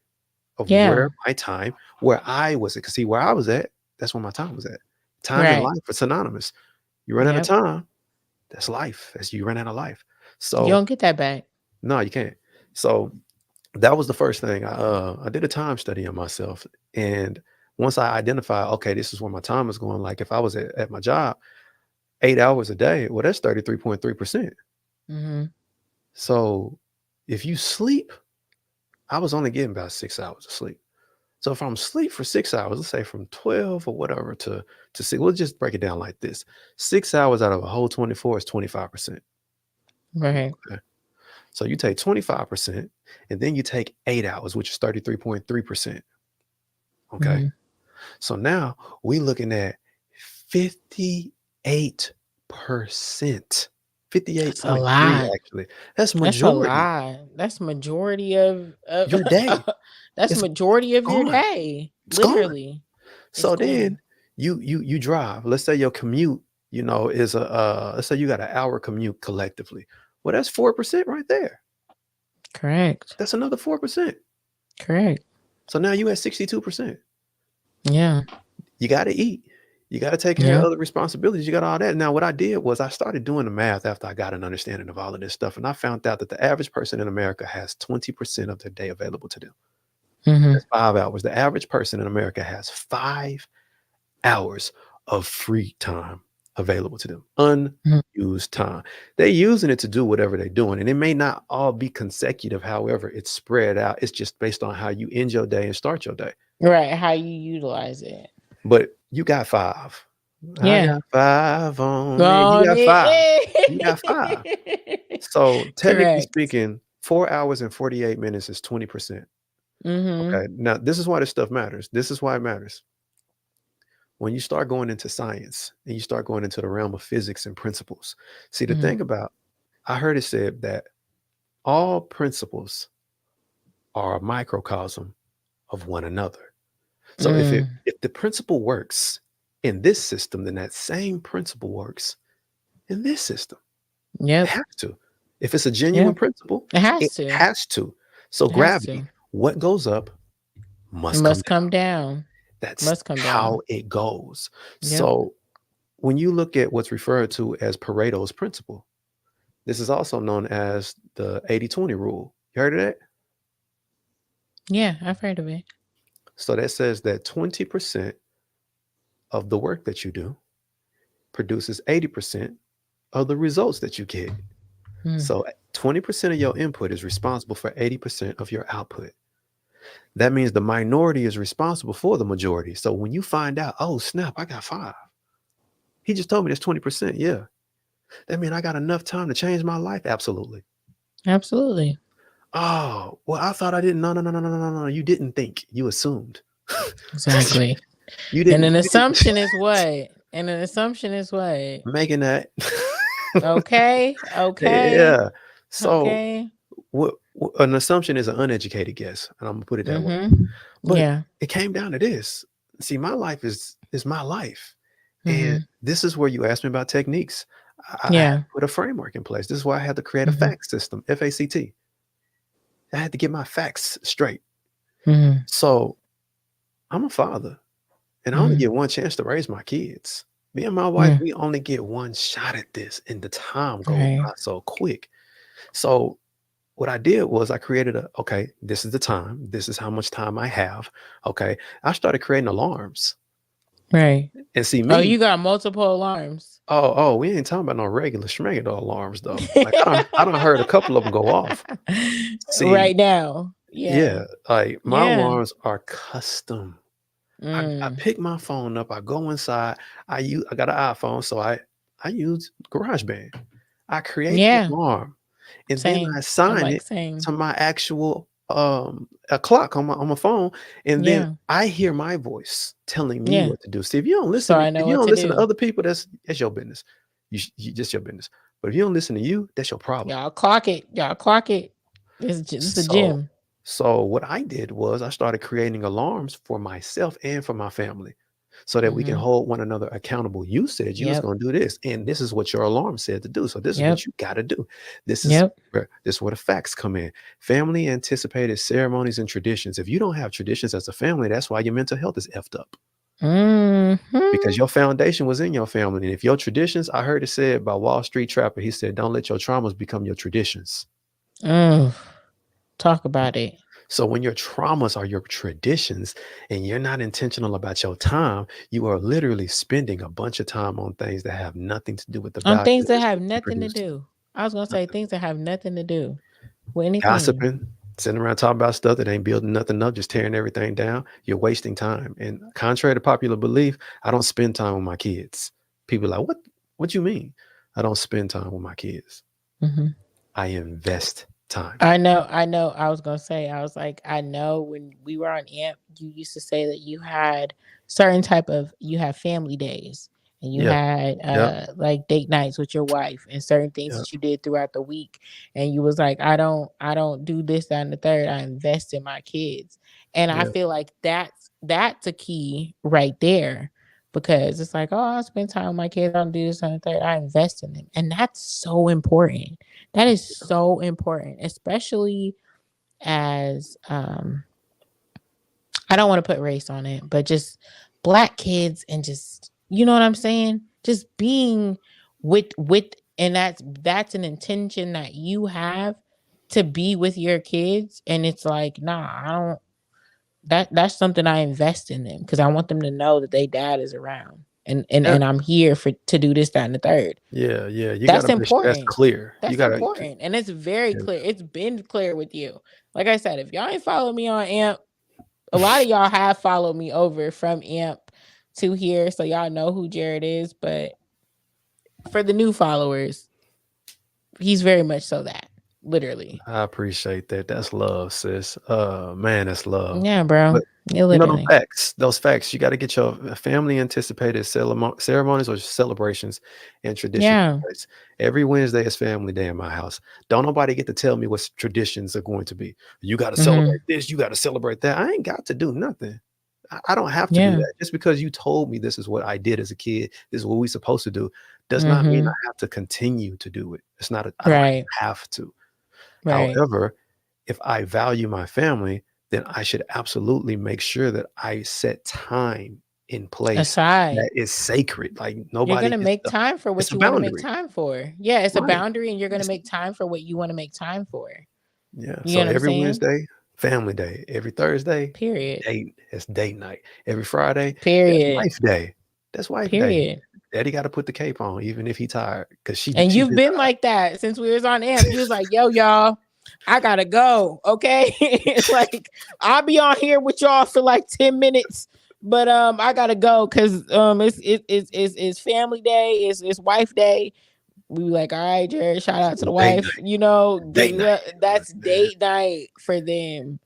of Yeah. where my time, where I was at. Cause see where I was at, that's where my time was at. Time and Right. life are synonymous. You run out of Yep. time, that's life. As you run out of life. You So don't get that back. no, you can't. So that was the first thing. I did a time study on myself. And once I identified, okay, this is where my time is going. Like if I was at my job 8 hours a day, well, that's 33.3%. Mm-hmm. So if you sleep, I was only getting about 6 hours of sleep. So if I'm asleep for 6 hours, let's say from 12 or whatever to 6, we'll just break it down like this. 6 hours out of a whole 24 is 25%. Right. Okay. So you take 25% and then you take 8 hours, which is 33.3%. Okay. Mm-hmm. So now we're looking at 58%. That's a 58.3 lot. actually. That's That's a majority. lot. That's majority of Your day. that's It's majority of your gone. day. It's gone. Literally. It's So then gone. you drive. Let's say your commute, is a let's say you got an hour commute collectively. Well, that's 4% right there. Correct. That's another 4%. Correct. So now you at 62%. Yeah. You got to eat. You got to take care of other responsibilities. You got all that. Now, what I did was I started doing the math after I got an understanding of all of this stuff. And I found out that the average person in America has 20% of their day available to them. That's 5 hours. The average person in America has 5 hours of free time available to them, unused time. They're using it to do whatever they're doing. And it may not all be consecutive. However, it's spread out. It's just based on how you end your day and start your day. Right. How you utilize it. But you got 5. I Yeah. got 5 on it. You On got 5. it. You got 5. So technically Correct. speaking, 4 hours and 48 minutes is 20%. Okay. Now, this is why this stuff matters. This is why it matters. When you start going into science and you start going into the realm of physics and principles, see, the thing about, I heard it said that all principles are a microcosm of one another. So if the principle works in this system, then that same principle works in this system. It has to. If it's a genuine principle, It has it to. has to. So It has gravity, to. what goes up must come down. That's Must come how down. it goes. Yep. So when you look at what's referred to as Pareto's principle, this is also known as the 80-20 rule. You heard of that? Yeah, I've heard of it. So that says that 20% of the work that you do produces 80% of the results that you get. So 20% of your input is responsible for 80% of your output. That means the minority is responsible for the majority. So when you find out, oh, snap, I got 5. He just told me that's 20%. Yeah. That means I got enough time to change my life. Absolutely. Absolutely. Oh, well, I thought I didn't. No. You didn't think. You assumed. Exactly. You didn't. And an assumption is what? And an assumption is what? Making that. Okay. Yeah. So Okay. what an assumption is an uneducated guess. And I'm gonna put it that way. But it came down to this. See, my life is my life. And this is where you asked me about techniques. I had to put a framework in place. This is why I had to create a fact system, FACT. I had to get my facts straight. So I'm a father, and I only get one chance to raise my kids. Me and my wife, we only get one shot at this, and the time goes by so quick. So what I did was I created okay, this is the time. This is how much time I have. Okay. I started creating alarms. Right. And see me. Oh, you got multiple alarms. Oh, we ain't talking about no regular schmegular alarms though. Like I don't heard a couple of them go off. See, right now. Yeah. Like my alarms are custom. I pick my phone up, I go inside, I got an iPhone, so I use GarageBand. I create the alarm, and then I assign it to my actual a clock on my phone, and then I hear my voice telling me what to do. See, if you don't listen, to other people, that's your business. You just your business. But if you don't listen to you, that's your problem. Y'all clock it. It's a gym. So what I did was I started creating alarms for myself and for my family so that we can hold one another accountable. You said you was going to do this, and this is what your alarm said to do. So this is what you got to do. This is where the facts come in. Family anticipated ceremonies and traditions. If you don't have traditions as a family, that's why your mental health is effed up. Because your foundation was in your family. And if your traditions, I heard it said by Wall Street Trapper, he said, don't let your traumas become your traditions. Talk about it. So when your traumas are your traditions and you're not intentional about your time, you are literally spending a bunch of time on things that have nothing to do with the value. On things that have nothing to do. I was going to say things that have nothing to do with anything. Gossiping, sitting around talking about stuff that ain't building nothing up, just tearing everything down. You're wasting time. And contrary to popular belief, I don't spend time with my kids. People are like, what you mean? I don't spend time with my kids. I invest time. I know. I was going to say, I was like, I know when we were on AMP, you used to say that you had certain you have family days and you had like date nights with your wife and certain things that you did throughout the week. And you was like, I don't do this, that, and the third. I invest in my kids. And I feel like that's a key right there. Because it's like, oh, I spend time with my kids. I don't do this, and the third. I invest in them. And that's so important. That is so important, especially as I don't want to put race on it, but just Black kids and just You know what I'm saying? Just being with and that's an intention that you have to be with your kids, and it's like, nah, I don't that's something I invest in them because I want them to know that they dad is around Yeah, and I'm here for to do this, that, and the third. yeah, yeah. You got That's to make sure that's important. clear. You That's got to. important. And it's very Yeah. clear. It's been clear with you. Like I said, if y'all ain't follow me on AMP, a lot of y'all have followed me over from AMP to here. So y'all know who Jared is. But for the new followers, he's very much so that. Literally. I appreciate that. That's love, sis. Man, that's love. Yeah, bro. But Yeah, you know literally. those facts. You got to get your family anticipated ceremonies or celebrations and traditions Yeah. in place. Every Wednesday is family day in my house. Don't nobody get to tell me what traditions are going to be. You got to celebrate Hmm. this. You got to celebrate that. I ain't got to do nothing. I don't have to do Yeah. that. Just because you told me this is what I did as a kid, this is what we supposed to do, does not mean Hmm. I have to continue to do it. It's not. I don't Right. have to. Right. However, if I value my family, then I should absolutely make sure that I set time in place Aside. that is sacred. Like You're nobody gonna gets make to, time for it's what a you want to make boundary. time for. Yeah, it's a Right. boundary, and you're gonna It's, make time for what you want to make time for. yeah. You So know what I'm every saying? Wednesday, family day. Every Thursday, Period. it's date night. Every Friday, that's Period. wife day. That's wife day. Period. Daddy got to put the cape on, even if he tired, because And she you've been been like that since we was on AMP. You was like, yo, y'all, I gotta go. Okay. Like I'll be on here with y'all for like 10 minutes. But I gotta go because it's family day, it's wife day. We were like, all right, Jared, shout out to the date wife. night. You know, Date night. that's Man. date night for them.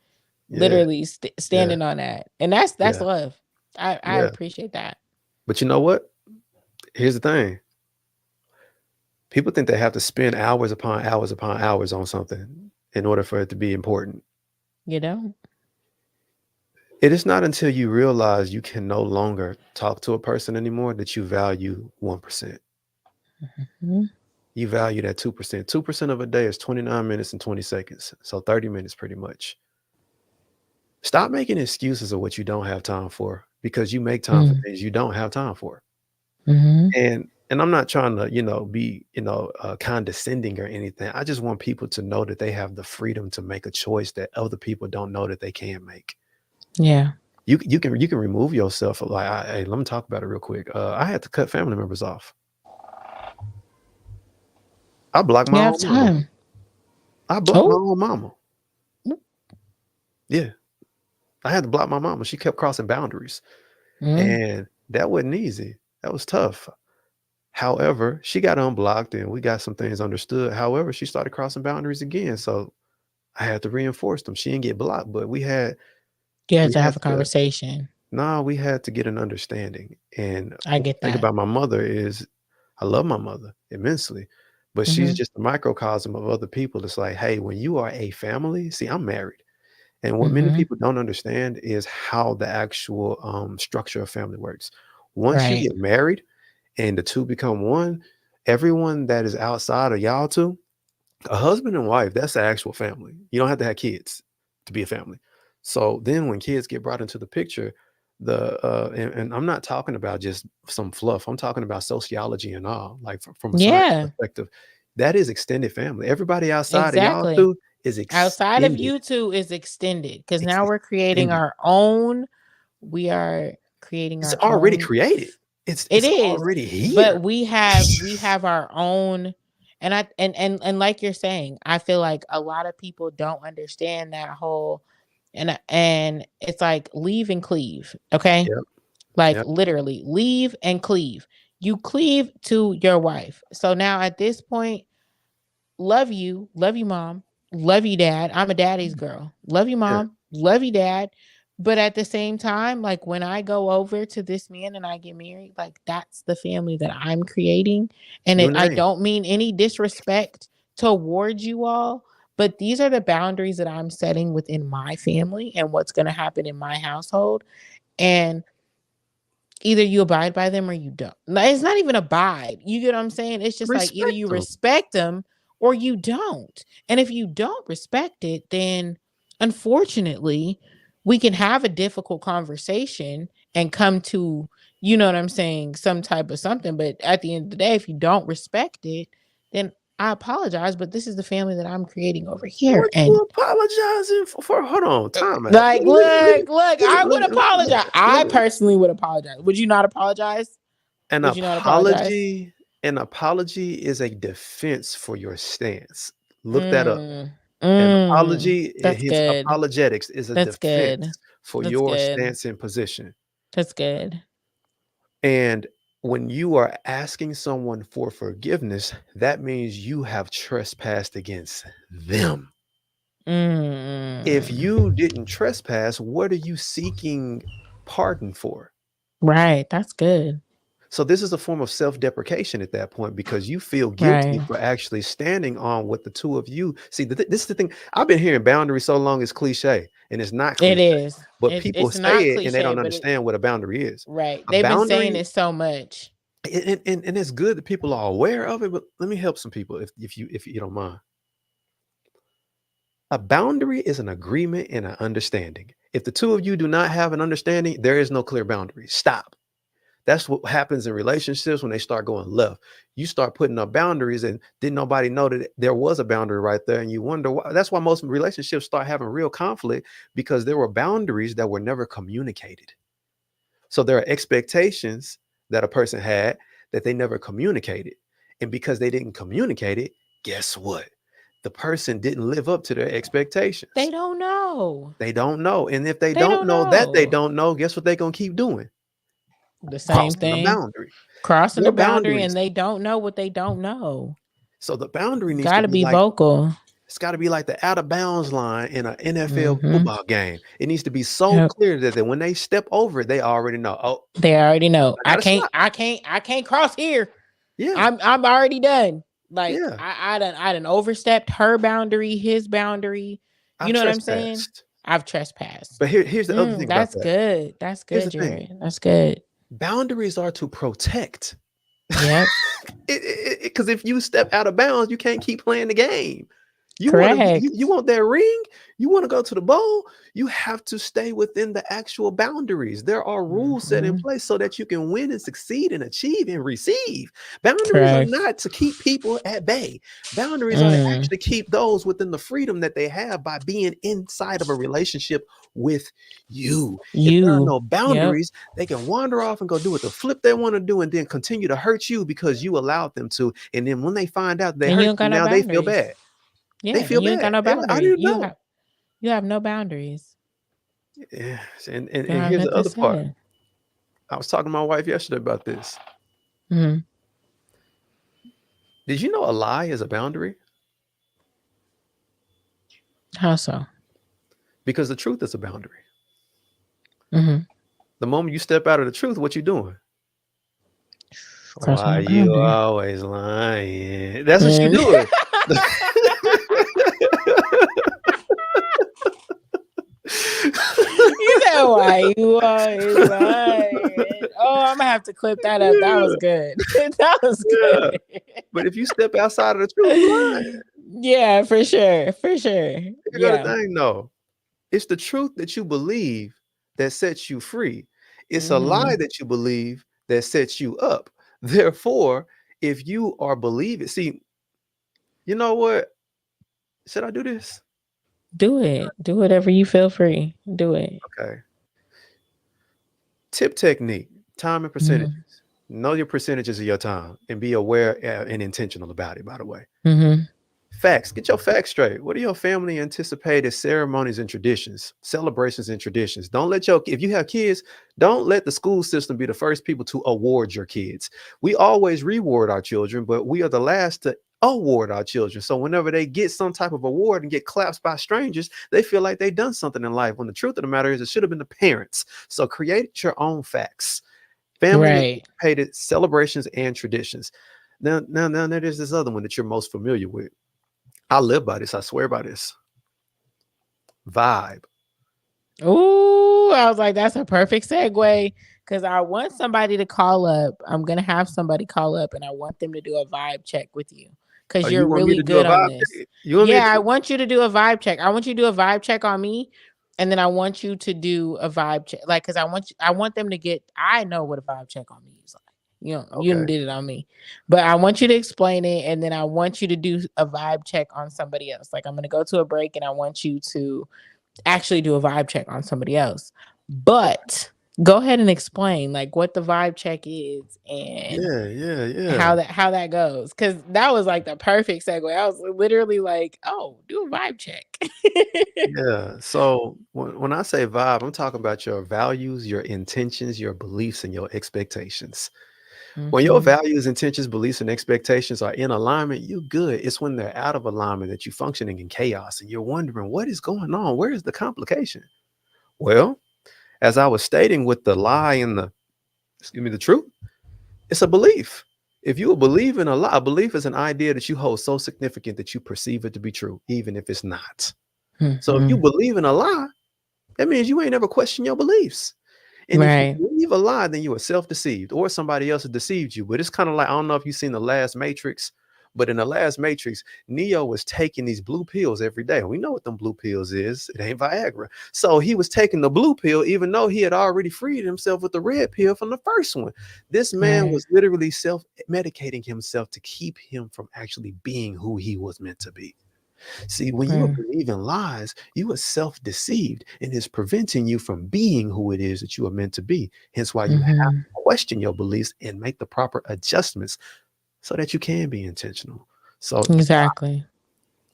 Yeah. Literally Yeah. standing on that, and that's Yeah. love. I Yeah. appreciate that. But you know what? Here's the thing. People think they have to spend hours upon hours on something in order for it to be important. You know. It is not until you realize you can no longer talk to a person anymore that you value 1%. Mhm. You value that 2%. 2% of a day is 29 minutes and 20 seconds. So 30 minutes pretty much. Stop making excuses of what you don't have time for because you make time for Mm. things you don't have time for. Mhm. And I'm not trying to, be, condescending or anything. I just want people to know that they have the freedom to make a choice that other people don't know that they can make. Yeah. You can remove yourself. Like, hey, let me talk about it real quick. I had to cut family members off. I blocked You my have own mama. time. I blocked my Oh. own mama. Yeah, I had to block my mama. She kept crossing boundaries, Mm. and that wasn't easy. That was tough. However, she got unblocked, and we got some things understood. However, she started crossing boundaries again, so I had to reinforce them. She didn't get blocked, but You have we to had have a to conversation. no, we had to get an understanding. And I what get I think that. about my mother is I love my mother immensely, but she's Mhm. just a microcosm of other people. It's like, hey, when you are a family, see, I'm married. And what many Mhm. people don't understand is how the actual structure of family works. Once you Right. get married and the two become one, everyone that is outside of y'all two, a husband and wife, that's the actual family. You don't have to have kids to be a family. So then when kids get brought into the picture, and I'm not talking about just some fluff. I'm talking about sociology and all, like from a science Yeah. perspective. That is extended family. Everybody outside of y'all Exactly. two is Outside of extended. you two is extended because It's now we're creating extended. our own. We are creating It's our already own. created. It's It it's is, already but here. we have our own, and and like you're saying, I feel like a lot of people don't understand that whole, and it's like leave and cleave, okay? Yep. Like Yep. literally leave and cleave. You cleave to your wife. So now at this point, love you, mom, love you, dad. I'm a daddy's girl. Love you, Yeah. mom, love you, dad. But at the same time, like when I go over to this man and I get married, like that's the family that I'm creating. And New I name. don't mean any disrespect towards you all, but these are the boundaries that I'm setting within my family and what's going to happen in my household. And either you abide by them or you don't. It's not even abide. You get what I'm saying? It's just like either Respect you them. respect them or you don't. And if you don't respect it, then unfortunately, we can have a difficult conversation and come to, you know what I'm saying, some type of something. But at the end of the day, if you don't respect it, then I apologize, but this is the family that I'm creating over here. What And you apologizing for? Hold on, time out. like, look, I would apologize. I Let me- personally would apologize. Would you not apologize? An Would you not apologize? apology, an apology is a defense for your stance. Look that up. Mm, An apology, that's his good. apologetics is a That's good. defense for That's your good. stance and position. That's good. And when you are asking someone for forgiveness, that means you have trespassed against them. If Mm, you didn't trespass, what are you seeking pardon for? right. That's good. So this is a form of self-deprecation at that point because you feel guilty Right. for actually standing on what the two of you see. This is the thing. I've been hearing boundaries so long, it's cliche, and it's not It cliche. is. But people It's say not it and they cliche, don't but it understand what a boundary is. right. A They've been saying boundary, it so much. and it's good that people are aware of it. But let me help some people if you don't mind. A boundary is an agreement and an understanding. If the two of you do not have an understanding, there is no clear boundary. Stop. That's what happens in relationships when they start going left. You start putting up boundaries and didn't nobody know that there was a boundary right there. And you wonder why. That's why most relationships start having real conflict because there were boundaries that were never communicated. So there are expectations that a person had that they never communicated. And because they didn't communicate it, guess what? The person didn't live up to their expectations. They don't know. They don't know. And if they They don't don't know that they know. don't know, guess what they're going to keep doing? The same Crossing the thing. boundary. Crossing Your the boundary boundaries. and they don't know what they don't know. So the boundary needs to Gotta be be like, vocal. it's got to be like the out of bounds line in an NFL Mm-hmm. football game. It needs to be so Yep. clear that when they step over it, they already know. Oh, They already know. I gotta stop. I can't cross here. Yeah, I'm already done. Like yeah. I done overstepped her boundary, his boundary. I've You know what I'm saying? trespassed. I've trespassed. But here's the other thing about That's that. good. That's Here's good, the thing. Jared. That's good. Boundaries are to protect. Yep. Because if you step out of bounds, you can't keep playing the game. You want Correct. you want that ring? You want to go to the bowl? You have to stay within the actual boundaries. There are rules set in Mhm. place so that you can win and succeed and achieve and receive. Boundaries are Correct. not to keep people at bay. Boundaries are to Mm. actually keep those within the freedom that they have by being inside of a relationship with you. If there are You. no Yep. boundaries, they can wander off and go do what the flip they want to do and then continue to hurt you because you allowed them to. And then when they find out they And you hurt don't you, got no now they feel boundaries. bad. Yeah, They feel and you ain't got bad. no They're like, I boundaries. didn't know. You have no boundaries. Yes. And You don't have here's the nothing to other part. say. I was talking to my wife yesterday about this. Mm-hmm. Did you know a lie is a boundary? How so? Because the truth is a boundary. Mm-hmm. The moment you step out of the truth, what you doing? Crossing Why the you boundary. always lying? That's what you doing. You said why you always lying. Oh, I'm gonna have to clip that up. That was good. That was Yeah. good. But if you step outside of the truth, you lying. Yeah, for sure. For sure. Here's the Yeah. thing, though. It's the truth that you believe that sets you free. It's a Mm-hmm. lie that you believe that sets you up. Therefore, if you are believing, see, you know what? Should I do this? Do it. Do whatever you feel free. Do it. Okay. Tip technique, time and percentages. Know your percentages of your time and be aware and intentional about it, by the way. Mm-hmm. Facts. Get your facts straight. What are your family anticipated ceremonies and traditions, celebrations and traditions? Don't let if you have kids, don't let the school system be the first people to award your kids. We always reward our children, but we are the last to award our children. So whenever they get some type of award and get claps by strangers, they feel like they've done something in life. When the truth of the matter is, it should have been the parents. So create your own facts. Family Right. anticipated celebrations and traditions. Now, there's this other one that you're most familiar with. I live by this. I swear by this. Vibe. Ooh, I was like, that's a perfect segue because I want somebody to call up. I'm gonna have somebody call up, and I want them to do a vibe check with you because You you're want me really to do a good on vibe this. check? You want me Yeah, to I want you to do a vibe check. I want you to do a vibe check on me And then I want you to do a vibe check, like, because I want them to get. I know what a vibe check on me is like. You Okay. did it on me, but I want you to explain it, and then I want you to do a vibe check on somebody else. Like, I'm gonna go to a break, and I want you to actually do a vibe check on somebody else. But go ahead and explain like what the vibe check is and Yeah, yeah, yeah. how that goes, because that was like the perfect segue. I was literally like, oh, do a vibe check. Yeah. So when I say vibe, I'm talking about your values, your intentions, your beliefs, and your expectations. When your Mhm. values, intentions, beliefs, and expectations are in alignment, you're good. It's when they're out of alignment that you're functioning in chaos and you're wondering what is going on? Where is the complication? Well, as I was stating with the lie and the truth, it's a belief. If you believe in a lie, a belief is an idea that you hold so significant that you perceive it to be true, even if it's not. So if you Mhm. believe in a lie, that means you ain't ever questioned your beliefs. And if you Right. believe a lie, then you are self-deceived or somebody else has deceived you. But it's kind of like, I don't know if you've seen the last Matrix, but in the last Matrix, Neo was taking these blue pills every day. We know what them blue pills is. It ain't Viagra. So he was taking the blue pill, even though he had already freed himself with the red pill from the first one. This man Right. was literally self-medicating himself to keep him from actually being who he was meant to be. See, when you are Mm. believing lies, you are self deceived and it's preventing you from being who it is that you are meant to be. Hence, why you have to Mhm. question your beliefs and make the proper adjustments so that you can be intentional. So, Exactly.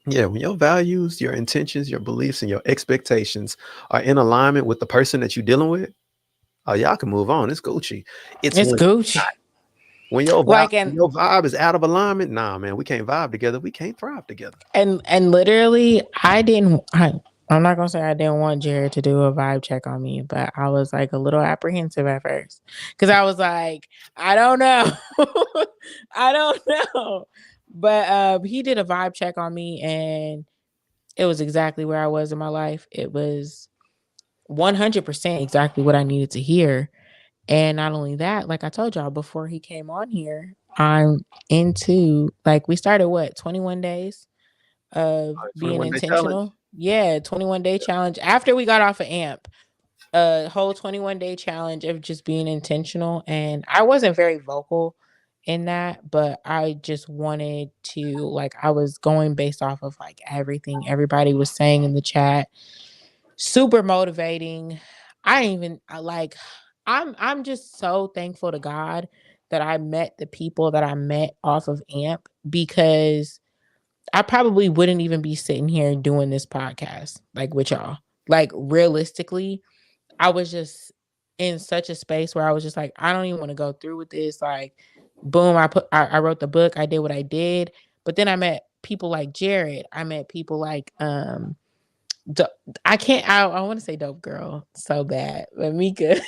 yeah, when your values, your intentions, your beliefs, and your expectations are in alignment with the person that you're dealing with, oh, y'all can move on. It's Gucci. It's It's when Gucci. Like, when your vibe is out of alignment, nah, man, we can't vibe together. We can't thrive together. and literally, I'm not gonna say I didn't want Jared to do a vibe check on me, but I was like a little apprehensive at first because I was like, I don't know, I don't know. But he did a vibe check on me, and it was exactly where I was in my life. It was 100% exactly what I needed to hear. And not only that, like I told y'all before he came on here, I'm into, like, we started what, 21 days of being 21-day challenge. intentional. Yeah, 21-day challenge after we got off of AMP. A whole 21-day challenge of just being intentional. And I wasn't very vocal in that, but I just wanted to, like, I was going based off of like everything everybody was saying in the chat. Super motivating. I didn't even I like I'm just so thankful to God that I met the people that I met off of AMP, because I probably wouldn't even be sitting here doing this podcast like with y'all. Like, realistically, I was just in such a space where I was just like, I don't even want to go through with this. Like, boom, I wrote the book, I did what I did. But then I met people like Jared. I met people like Do I can't I wanna say dope girl so bad, but Mika.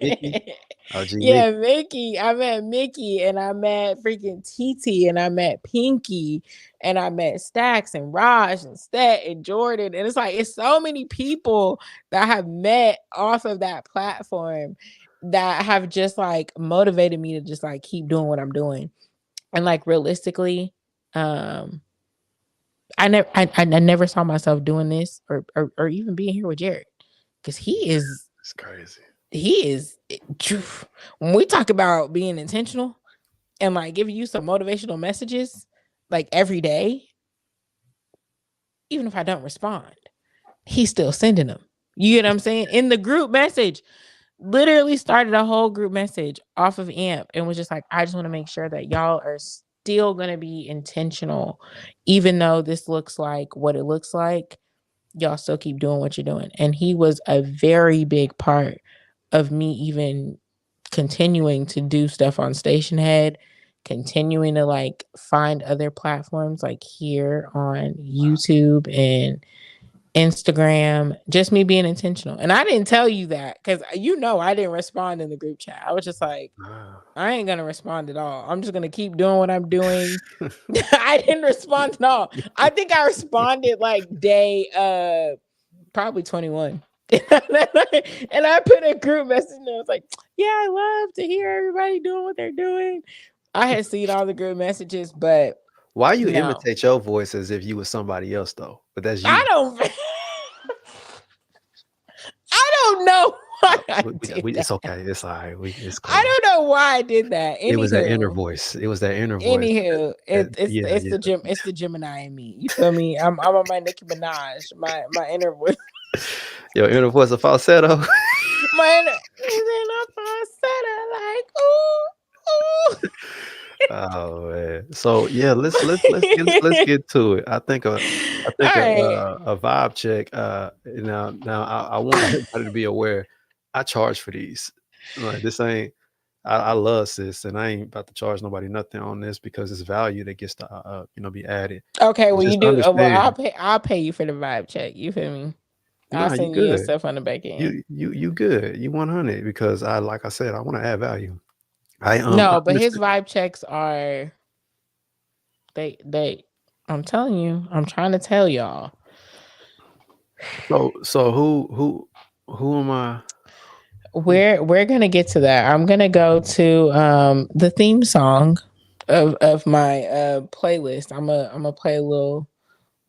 Mickey, OG Yeah, Mickey. Mickey. I met Mickey, and I met freaking TT, and I met Pinky, and I met Stacks and Raj and Stet and Jordan, and it's like, it's so many people that I have met off of that platform that have just, like, motivated me to just, like, keep doing what I'm doing. And, like, realistically, um I never saw myself doing this, or even being here with Jared, because It's crazy. he is when we talk about being intentional and like giving you some motivational messages like every day, even if I don't respond, he's still sending them. You get what I'm saying? In the group message, literally started a whole group message off of AMP and was just like, I just want to make sure that y'all are still gonna be intentional, even though this looks like what it looks like. Y'all still keep doing what you're doing. And he was a very big part of me even continuing to do stuff on Station Head, continuing to like find other platforms like here on YouTube and Instagram, just me being intentional. And I didn't tell you that because I didn't respond in the group chat. I was just like, Wow. I ain't gonna respond at all. I'm just gonna keep doing what I'm doing. I didn't respond at all. I think I responded like day probably 21. And I put a group message and I was like, yeah, I love to hear everybody doing what they're doing. I had seen all the group messages, but Why you no. imitate your voice as if you were somebody else though? But that's I you. don't don't know why I did It's that. okay. It's all right. It's I cool. don't know why I did that. It was that inner Anywho, voice. It was that inner voice. Yeah, it's yeah. it's the Gemini in me. You feel me? I'm on my Nicki Minaj, my inner voice. Your inner voice of falsetto. My inner is in a falsetto, like ooh, Oh man. So yeah, let's ooh. get to it. I All think right. a vibe check. Now I want everybody to be aware. I charge for these. Like this ain't. I love sis, and I ain't about to charge nobody nothing on this because it's value that gets to be added. Okay, well you Just do. Well, understand. I'll pay you for the vibe check. You feel me? I'll Nah, you send you your good. stuff on the back end. You good. You 100 because like I said, I want to add value. I No, but his understand. vibe checks are they. I'm telling you. I'm trying to tell y'all. So who am I? Who? We're gonna get to that. I'm gonna go to the theme song of my playlist. I'm a play a little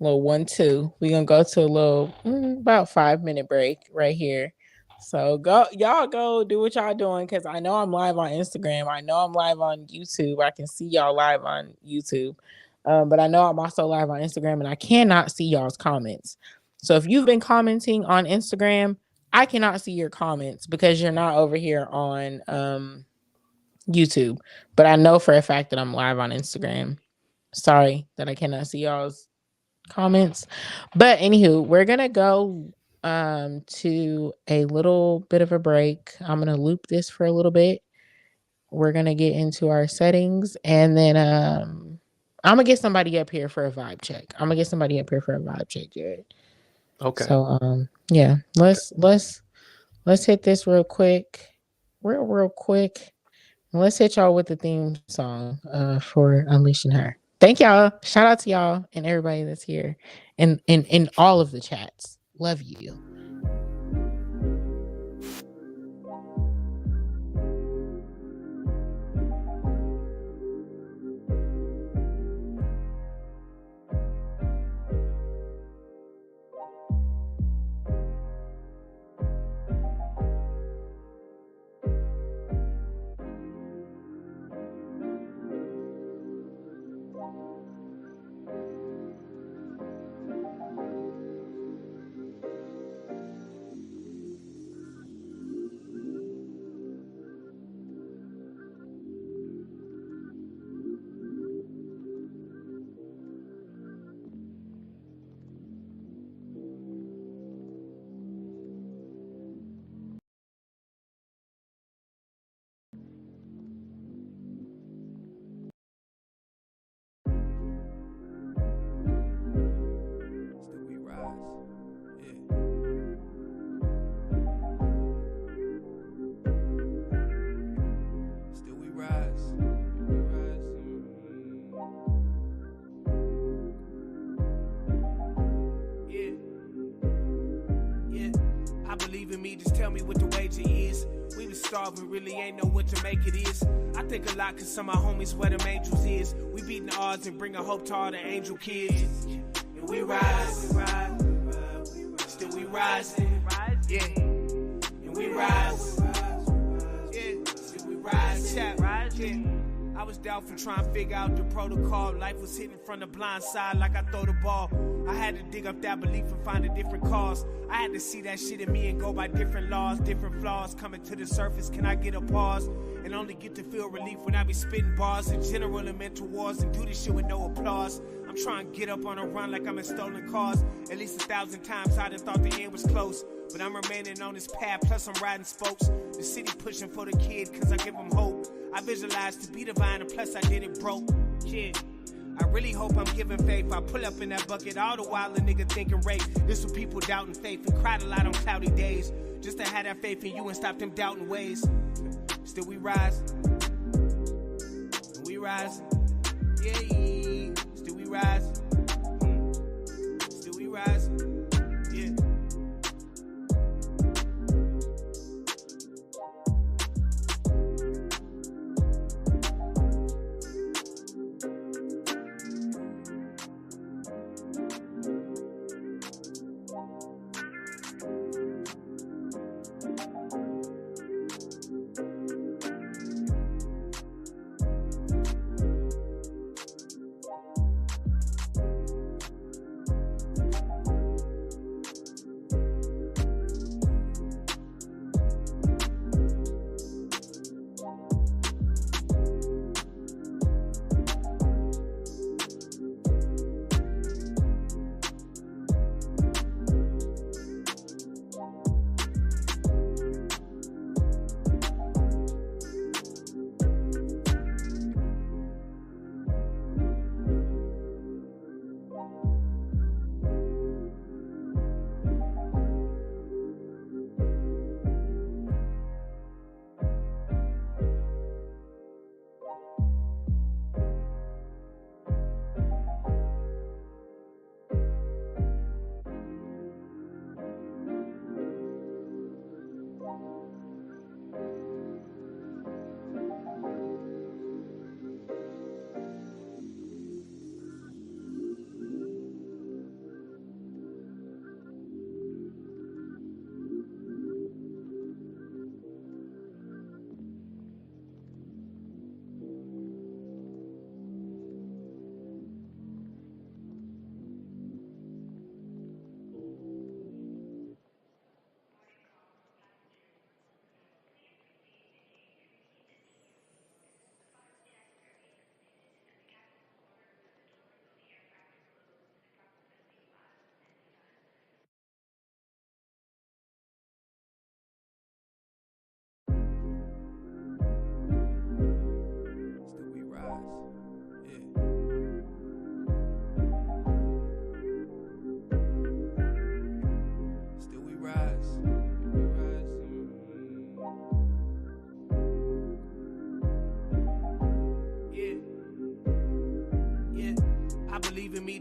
1-2. We're gonna go to a little about 5 minute break right here. So y'all go do what y'all doing because I know I'm live on Instagram. I know I'm live on YouTube. I can see y'all live on YouTube. But I know I'm also live on Instagram and I cannot see y'all's comments. So if you've been commenting on Instagram, I cannot see your comments because you're not over here on YouTube. But I know for a fact that I'm live on Instagram. Sorry that I cannot see y'all's comments. But anywho, we're gonna go to a little bit of a break. I'm gonna loop this for a little bit. We're gonna get into our settings and then I'm gonna get somebody up here for a vibe check. Jared. Okay. So yeah, let's hit this real quick. Real quick. And let's hit y'all with the theme song for Unleashing Her. Thank y'all. Shout out to y'all and everybody that's here and in all of the chats. Love you. Still we rise. Yeah. Still we rise. We rise. Yeah. Yeah. I believe in me, just tell me what the wager is. We was starving, really ain't know what to make it is. I think a lot cause some of my homies where them angels is. We beating the odds and bringing hope to all the angel kids. And we rise, still we rising, yeah. And we rise, yeah. Still we rise, yeah. I was doubtful trying to figure out the protocol. Life was hitting from the blind side like I throw the ball. I had to dig up that belief and find a different cause. I had to see that shit in me and go by different laws, different flaws coming to the surface. Can I get a pause? And only get to feel relief when I be spitting bars in general and mental wars and do this shit with no applause. I'm trying to get up on a run like I'm in stolen cars. At least 1,000 times I done thought the end was close. But I'm remaining on this path, plus I'm riding spokes. The city pushing for the kid cause I give them hope. I visualize to be divine and plus I did it broke. Kid, I really hope I'm giving faith. I pull up in that bucket all the while a nigga thinking rape. This with people doubting faith and cried a lot on cloudy days. Just to have that faith in you and stop them doubting ways. Still we rise. And we rise. Yeah. Still we rise. Still we rise. Yeah.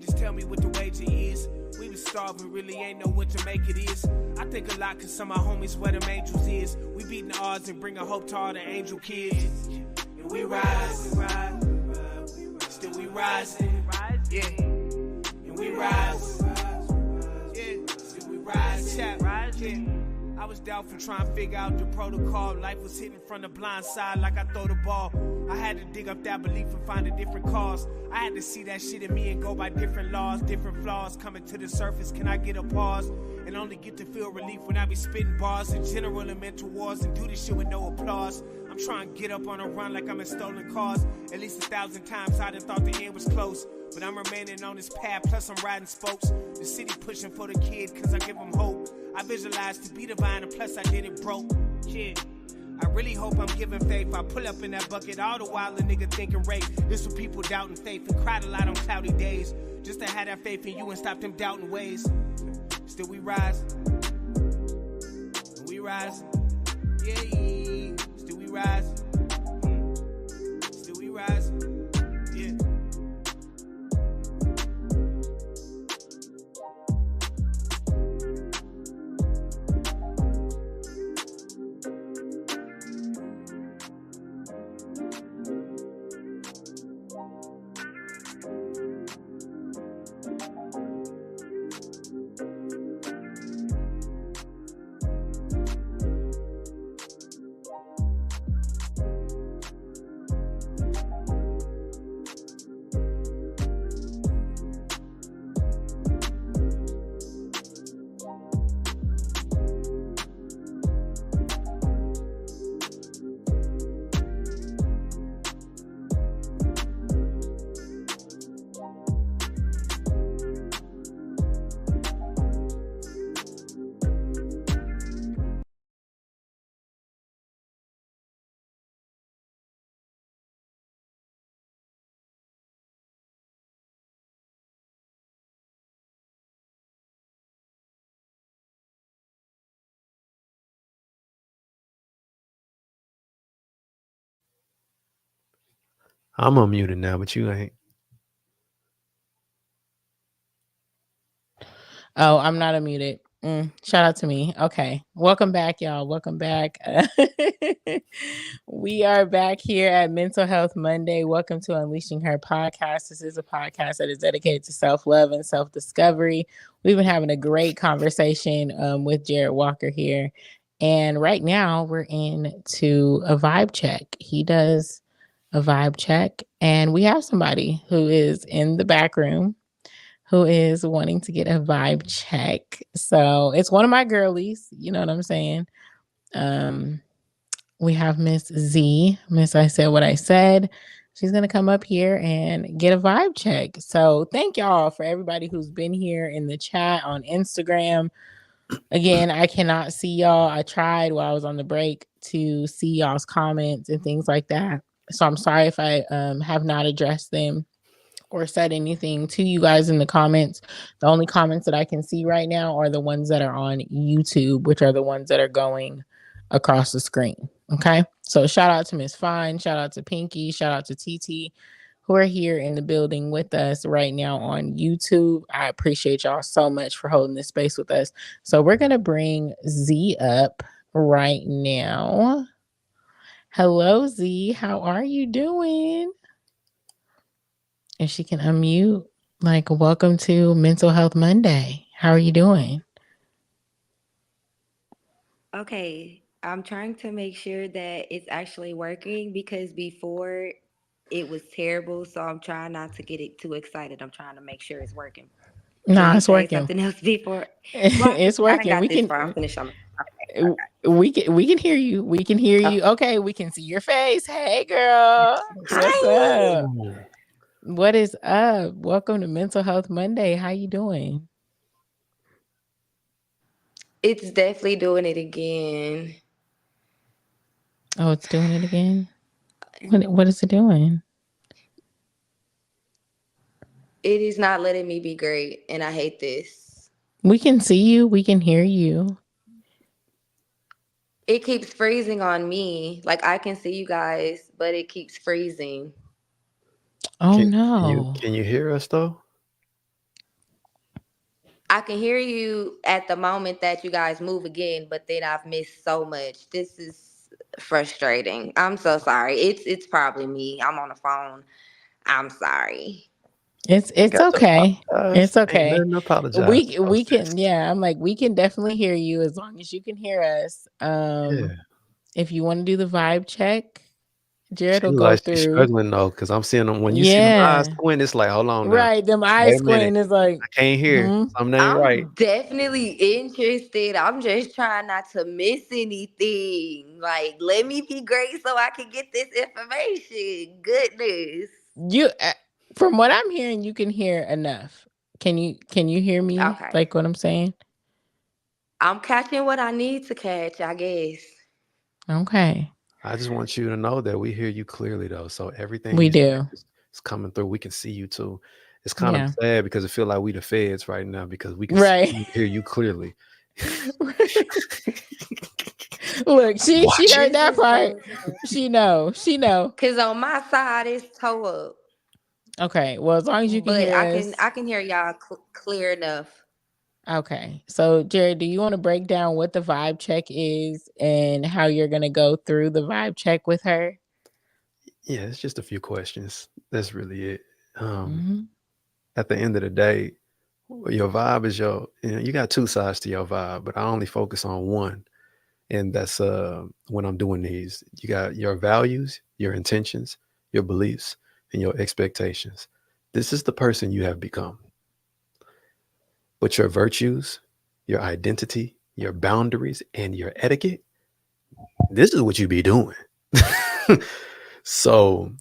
just tell me what the wager is. We was starving, really ain't know what to make it is. I think a lot cause some of my homies where them angels is. We beating the odds and bringing hope to all the angel kids. And we rise, still we rising, yeah. And we rise, yeah. Still we rise, yeah. I was doubtful trying to figure out the protocol. Life was hitting from the blind side like I throw the ball. I had to dig up that belief and find a different cause. I had to see that shit in me and go by different laws, different flaws coming to the surface. Can I get a pause and only get to feel relief when I be spitting bars in general and mental wars and do this shit with no applause? I'm trying to get up on a run like I'm in stolen cars. At least 1,000 times I done thought the end was close, but I'm remaining on this path, plus I'm riding spokes. The city pushing for the kid cause I give them hope. I visualize to be divine and plus I did it broke. Yeah, I really hope I'm giving faith. I pull up in that bucket all the while a nigga thinking rape. This for people doubting faith and cried a lot on cloudy days. Just to have that faith in you and stop them doubting ways. Still we rise. And we rise. Yeah, still we rise. Still we rise. Yeah. I'm unmuted now, but you ain't. Oh, I'm not unmuted. Shout out to me. Okay. Welcome back, y'all. Welcome back. We are back here at Mental Health Monday. Welcome to Unleashing Her podcast. This is a podcast that is dedicated to self-love and self-discovery. We've been having a great conversation with Jared Walker here. And right now we're into a vibe check. He does a vibe check. And we have somebody who is in the back room who is wanting to get a vibe check. So it's one of my girlies, you know what I'm saying? We have Miss Z, Miss I Said What I Said. She's going to come up here and get a vibe check. So thank y'all for everybody who's been here in the chat on Instagram. Again, I cannot see y'all. I tried while I was on the break to see y'all's comments and things like that. So I'm sorry if I have not addressed them or said anything to you guys in the comments. The only comments that I can see right now are the ones that are on YouTube, which are the ones that are going across the screen. Okay. So shout out to Miss Fine, shout out to Pinky, shout out to TT, who are here in the building with us right now on YouTube. I appreciate y'all so much for holding this space with us. So we're going to bring Z up right now. Hello, Z. How are you doing? If she can unmute, like, welcome to Mental Health Monday. How are you doing? Okay, I'm trying to make sure that it's actually working because before it was terrible. So I'm trying not to get it too excited. I'm trying to make sure it's working. Nah, it's Say working. something else before. It's working. I got this far. I'm finished on it. We can hear you. We can hear you. Okay, we can see your face. Hey, girl. What's up? What is up? Welcome to Mental Health Monday. How you doing? It's definitely doing it again. Oh, it's doing it again? What is it doing? It is not letting me be great, and I hate this. We can see you. We can hear you. It keeps freezing on me. Like, I can see you guys, but it keeps freezing. Oh, no. Can you hear us, though? I can hear you at the moment that you guys move again, but then I've missed so much. This is frustrating. I'm so sorry. It's probably me. I'm on the phone. I'm sorry. You It's got to okay. apologize. It's Ain't okay. nothing to apologize about, We sis. can, yeah, I'm like, we can definitely hear you as long as you can hear us. Yeah. If you want to do the vibe check, Jared will Seems go like she's through. struggling though, because I'm seeing them when you see them eyes Yeah. squint, it's like, hold on now. Right. Them Wait eyes a minute. squinting is like, I can't hear. hmm. Something ain't right. I'm definitely interested. I'm just trying not to miss anything. Like, let me be great so I can get this information. Goodness. You from what I'm hearing, you can hear enough. Can you hear me? Okay. Like what I'm saying? I'm catching what I need to catch, I guess. Okay. I just want you to know that we hear you clearly though. So everything We you say do. is coming through. We can see you too. It's kind of Yeah. sad because it feel like we the feds right now because we can see Right. you, hear you clearly. Look, she Watch it. heard This that is part. so sad. She know. She know. Cause on my side it's toe up, Okay. Well, as long as you can but hear I can us. I can hear y'all clear enough. Okay. So, Jared, do you want to break down what the vibe check is and how you're going to go through the vibe check with her? Yeah, it's just a few questions. That's really it. Um, Hmm. at the end of the day, your vibe is you got two sides to your vibe, but I only focus on one. And that's when I'm doing these. You got your values, your intentions, your beliefs, and your expectations. This is the person you have become. But your virtues, your identity, your boundaries, and your etiquette, this is what you be doing. So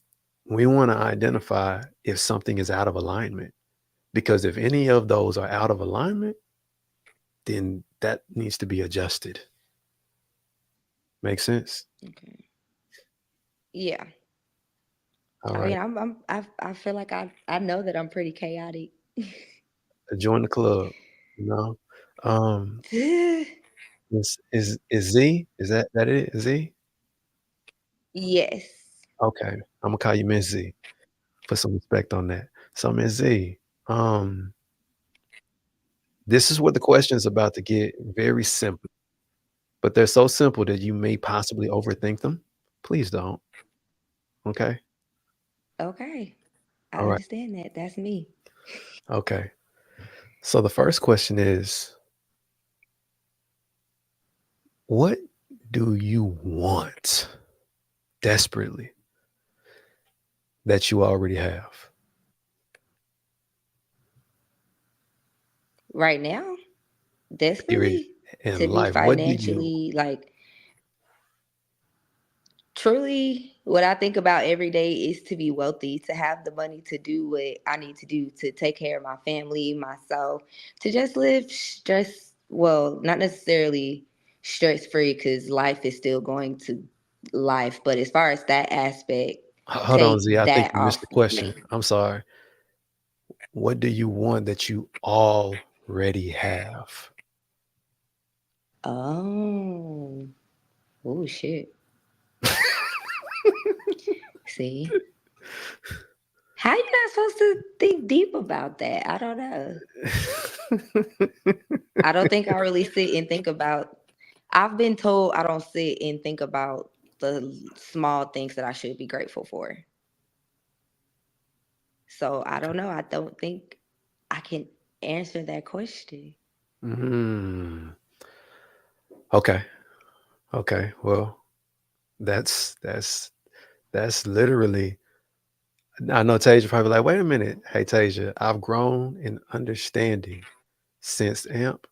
we want to identify if something is out of alignment. Because if any of those are out of alignment, then that needs to be adjusted. Make sense? Okay. Yeah. All I right. mean, I feel like I know that I'm pretty chaotic. Join the club. You know? Um, is Z? Is that it? Z? Yes. Okay. I'm gonna call you Miss Z. Put some respect on that. So Miss Z, um, this is what the question is about to get very simple, but they're so simple that you may possibly overthink them. Please don't. Okay. Okay. I All right. understand that. That's me. Okay. So the first question is, what do you want desperately that you already have? Right now, Period. desperately, In to be life, what do you financially, like, truly, what I think about every day is to be wealthy, to have the money to do what I need to do to take care of my family, myself, to just live well, not necessarily stress free because life is still going to life. But as far as that aspect, hold on, take Z? I think that you missed the off of question. me. I'm sorry. What do you want that you already have? Oh, oh shit. See, how you not supposed to think deep about that? I don't know. I don't think I really sit and think about. I've been told I don't sit and think about the small things that I should be grateful for. So I don't know. I don't think I can answer that question. Mm, okay. Okay. Well, that's that's that's literally. I know Tasia probably like, wait a minute. Hey Tasia, I've grown in understanding since AMP.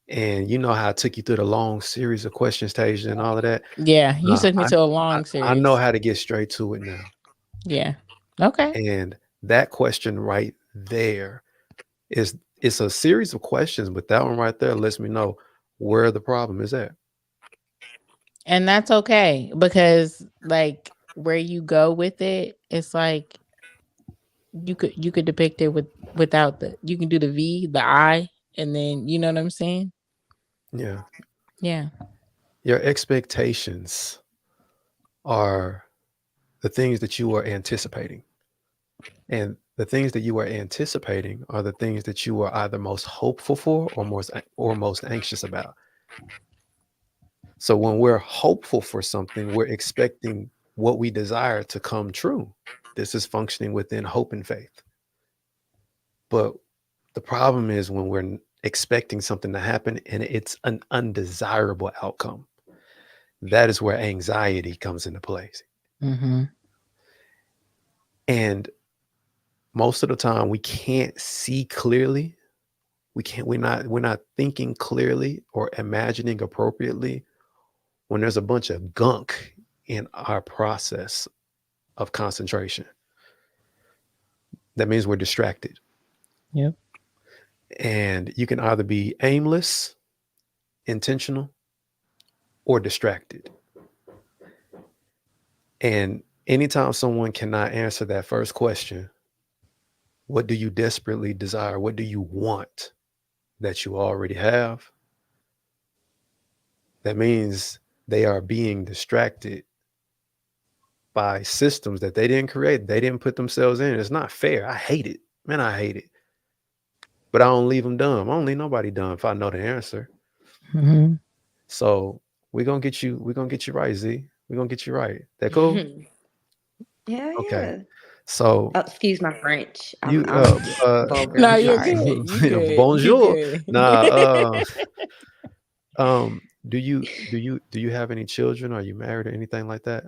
And you know how I took you through the long series of questions, Tasia, and all of that. Yeah, you Uh, took me I, to a I long I know series. how to get straight to it now. Yeah. Okay. And that question right there is it's a series of questions, but that one right there lets me know where the problem is at. And that's okay because like where you go with it, it's like you could depict it without the you can do the V, the I, and then you know what I'm saying? Yeah. Yeah. Your expectations are the things that you are anticipating. And The things that you are anticipating are the things that you are either most hopeful for or most anxious about. So when we're hopeful for something, we're expecting what we desire to come true. This is functioning within hope and faith. But the problem is when we're expecting something to happen and it's an undesirable outcome. That is where anxiety comes into place. Mm-hmm. And most of the time we can't see clearly. We're not thinking clearly or imagining appropriately when there's a bunch of gunk in our process of concentration. That means we're distracted. Yep. And you can either be aimless, intentional, or distracted. And anytime someone cannot answer that first question, what do you desperately desire? What do you want that you already have? That means they are being distracted by systems that they didn't create. They didn't put themselves in. It's not fair. I hate it. Man, I hate it. But I don't leave them dumb. I don't leave nobody dumb if I know the answer. Mm-hmm. So we're gonna get you right, Z. We're gonna get you right. That cool? Yeah, Okay. yeah. So Oh, excuse my French. you I'm vulgar. No, I'm you're sorry. good. You good. You bonjour. good. Nah, do you have any children? Are you married or anything like that?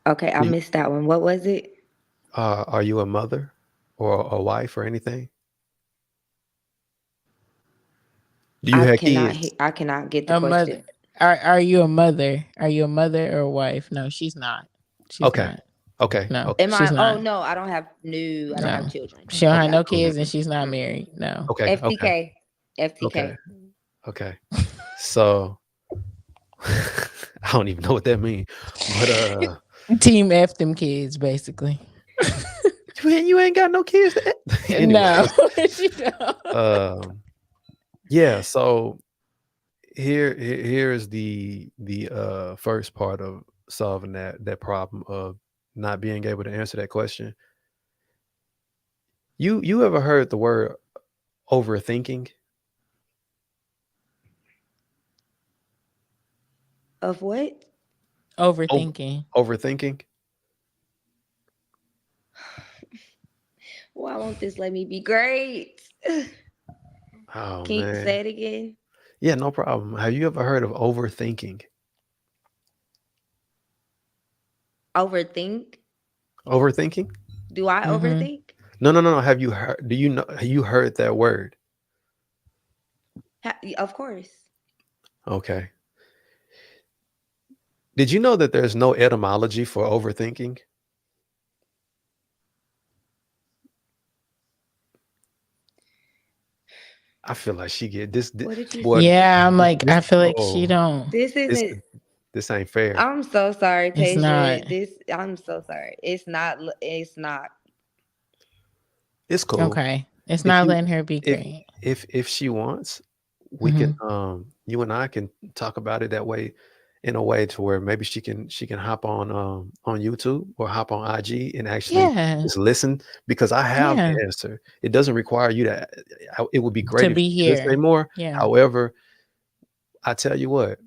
Okay, I Do you, missed that one. What was it? are you a mother or a wife or anything? Do you have kids? I cannot get the A question. mother. Are you a mother? Are you a mother or a wife? No, she's not. She's Okay. not. Okay. No, Okay. Am she's I? Oh not. no, I don't have. No, I don't have No, children. she don't have Okay. no Cool. kids, and she's not Mm-mm. married. No. Okay. Okay. FTK. Okay. FTK. Okay. So I don't even know what that means, but Team F them kids, basically. you ain't got no kids. No, Anyways, she don't. yeah. So here is the first part of solving that problem of not being able to answer that question. You ever heard the word overthinking? Of what? Over, Overthinking. overthinking. Why won't this let me be great? Oh Can you man. say it again? Yeah, no problem. Have you ever heard of overthinking? Overthink? Overthinking? Do I Mm-hmm. overthink? No, no, no, no. Have you heard? Do you know? Have you heard that word? Of course. Okay. Did you know that there's no etymology for overthinking? I feel like she get this What did you boy. say? Yeah, I'm This, like, this I feel like she oh, don't. This this isn't. this ain't fair. I'm so sorry, It's not. Tasia. This. I'm so sorry. It's not. It's not. It's cool. Okay. It's If not you letting her be if great. if she wants, we can Mm-hmm. you and I can talk about it that way, in a way to where maybe she can hop on YouTube or hop on IG and actually Yeah. just listen, because I have Yeah. the answer. It doesn't require you to. It would be great To if be you could say here. more. Yeah. However, I tell you what,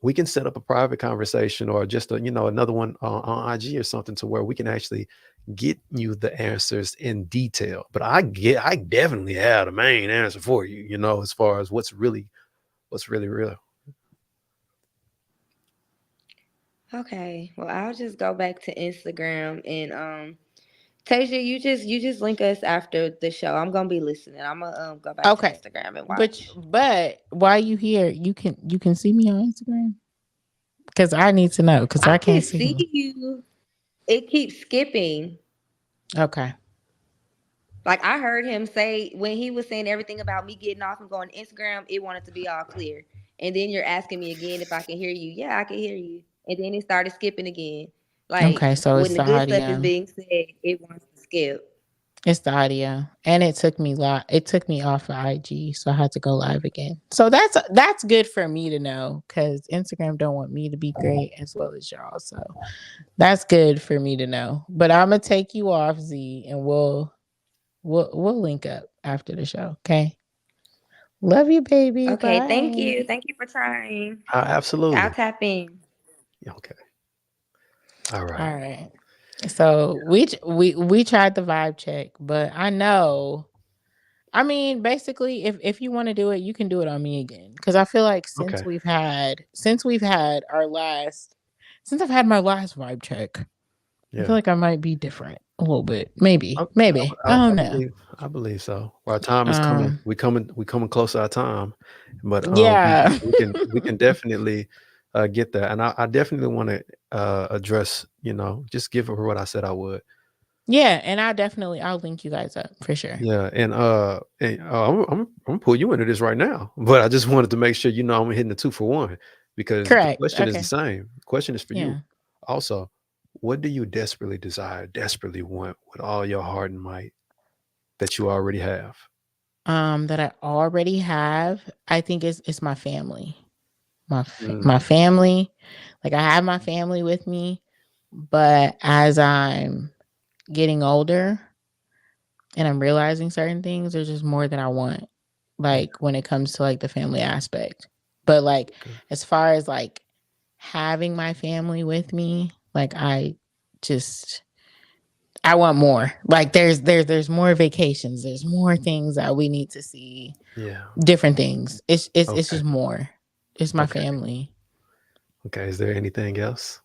we can set up a private conversation or just another one on IG or something to where we can actually get you the answers in detail. But I definitely have the main answer for you, as far as what's really real. Okay. Well, I'll just go back to Instagram and Tasia, you just link us after the show. I'm gonna be listening. I'm gonna go back to Okay. Instagram and But watch. while you here, you can see me on Instagram because I need to know because I I can can't see see you. you. It keeps skipping. Okay. Like I heard him say when he was saying everything about me getting off and going to Instagram, it wanted to be all clear. And then you're asking me again if I can hear you. Yeah, I can hear you. And then it started skipping again. Like Okay. So when it's the the good stuff is audio. being said, it wants to skip. It's the audio, and it took me it took me off of IG, so I had to go live again. So that's good for me to know because Instagram don't want me to be great as well as y'all. So that's good for me to know. But I'm gonna take you off, Z, and we'll link up after the show. Okay. Love you, baby. Okay, thank Bye. you. Thank you for trying. I'll Absolutely. tap in. Okay. All All right. right. So we tried the vibe check, but I know. I mean, basically, if you want to do it, you can do it on me again. Because I feel like Okay. since we've had our last since I've had my last vibe check, I feel Yeah. like I might be different a little bit. Maybe. I don't know. I believe so. Our time is coming. Um. We coming close to our time, but Yeah. we can definitely get there. And I definitely want to address. You know, just give her what I said I would. Yeah. And I'll link you guys up for sure. Yeah, I'm gonna pull you into this right now, but I just wanted to make sure you know I'm hitting the 2 for 1 because the Correct. question is the Okay. same. The question is for you. Yeah. Also, what do you desperately desire, desperately want with all your heart and might that you already have? That I already have. I think it's my family. Mm, My family. Like I have my family with me, but as I'm getting older and I'm realizing certain things, there's just more that I want. yeah, Like when it comes to like the family aspect. But like okay. as far as like having my family with me, like just I want more. Like there's more vacations, there's more things that we need to see, Yeah. different things. It's Okay. just more. It's my Okay. family. Okay. Is there anything else?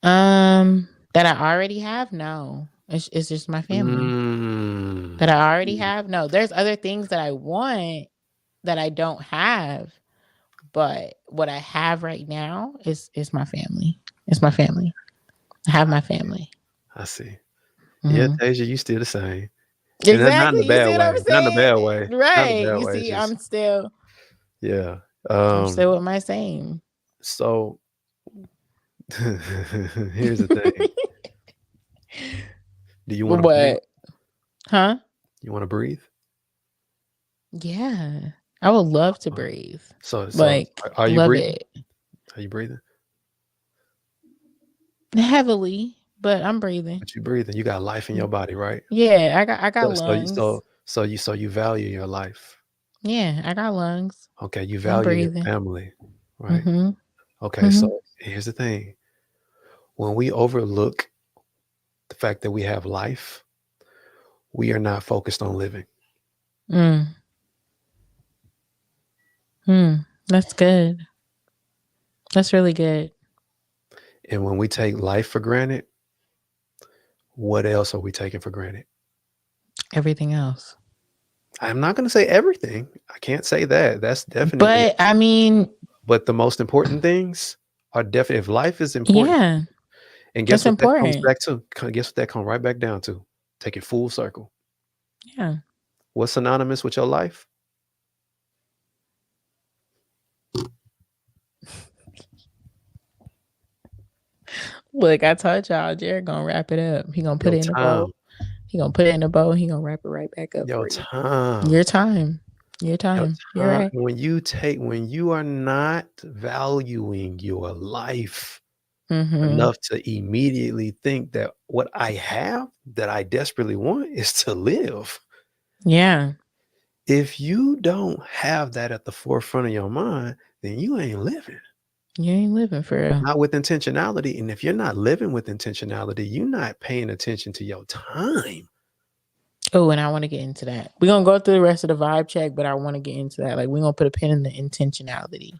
That I already have? No. It's just my family. Mm, That I already have? No. There's other things that I want that I don't have, but what I have right now is my family. It's my family. I have my family. I see. Yeah, Mhm. Tasia, you still the same, and not in a Exactly. You bad see what way. I'm Not in a saying? bad way. Not in a Right. bad You way. It's see, just yeah. I'm still Um. with my same. So here's the thing. Do you want to breathe? But huh? You want to breathe? Yeah. I would love to Uh, breathe. so Like are you love breathing? it. Are you breathing? Heavily, but I'm breathing. But you breathing. You got life in your body, right? Yeah, I got lungs. So you value your life. Yeah, I got lungs. Okay, you I'm value your breathing. family, right? Mhm. Okay, Mhm. so here's the thing. When we overlook the fact that we have life, we are not focused on living. Mm. Mm. That's good. That's really good. And when we take life for granted, what else are we taking for granted? Everything else. I'm not going to say everything. I can't say that. That's definitely, But I mean, but the most important things are definitely, if life is important, yeah, and guess that's what that comes important. back to? Guess what that comes right back down to? Take it full circle. Yeah. What's synonymous with your life? Look, I told y'all Jared gonna wrap it up. He gonna put Your it in a bowl. time. He gonna put it in a bowl. He gonna wrap it right back up Your for you. time. Your time. Your Your time. You're time. right. When you are not valuing your life Mm-hmm. enough to immediately think that what I have that I desperately want is to live. Yeah. If you don't have that at the forefront of your mind, then you ain't living. You ain't living for real. Not with intentionality. And if you're not living with intentionality, you're not paying attention to your time. Oh, and I want to get into that. We're gonna go through the rest of the vibe check, but I want to get into that. Like we're gonna put a pin in the intentionality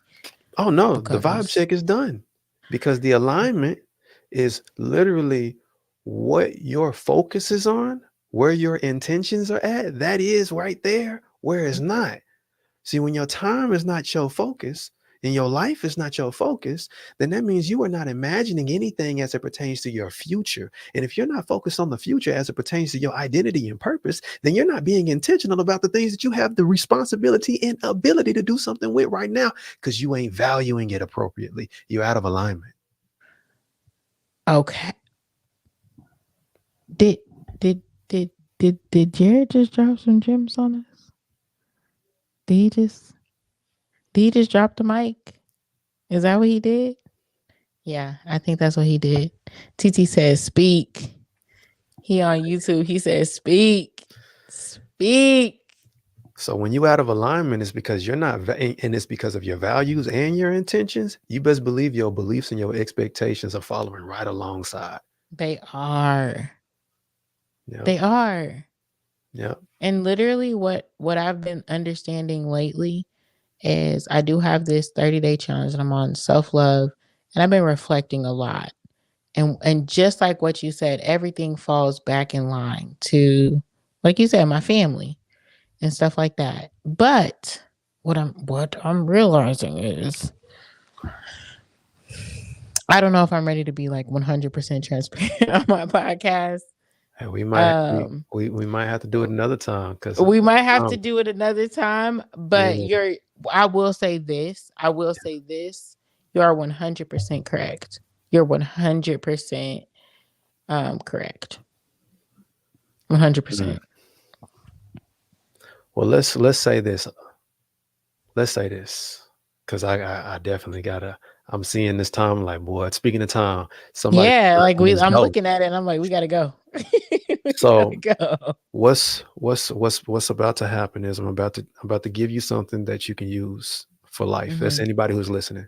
Oh no, the vibe because check is done because the alignment is literally what your focus is on, where your intentions are at. That is right there where it's not. See, when your time is not your focus and your life is not your focus, then that means you are not imagining anything as it pertains to your future. And if you're not focused on the future as it pertains to your identity and purpose, then you're not being intentional about the things that you have the responsibility and ability to do something with right now because you ain't valuing it appropriately. You're out of alignment. okay. Did did Did Jared just drop some gems on us? Did he just did he just drop the mic? Is that what he did? Yeah, I think that's what he did. TT says speak. He on YouTube. He says speak. Speak. So when you out of alignment, it's because you're not, and it's because of your values and your intentions. You best believe your beliefs and your expectations are following right alongside. They are. Yep. They are. Yep. And literally what I've been understanding lately is I do have this 30-day challenge and I'm on self-love and I've been reflecting a lot. And just like what you said, everything falls back in line to, like you said, my family and stuff like that. But what I'm realizing is I don't know if I'm ready to be like 100% transparent on my podcast. Hey, we might Um we might have to do it another time because we might have to do it another time, but yeah. I will say this. I will say this. You are 100% correct. You're 100% correct. Mm. 100%. Well, let's say this. Let's say this because I definitely gotta. I'm seeing this time like, boy. Speaking of time, somebody Yeah, like let's I'm go. looking at it and I'm like, we gotta go. We gotta So go. what's about to happen is I'm about to give you something that you can use for life. That's Hmm. anybody who's listening.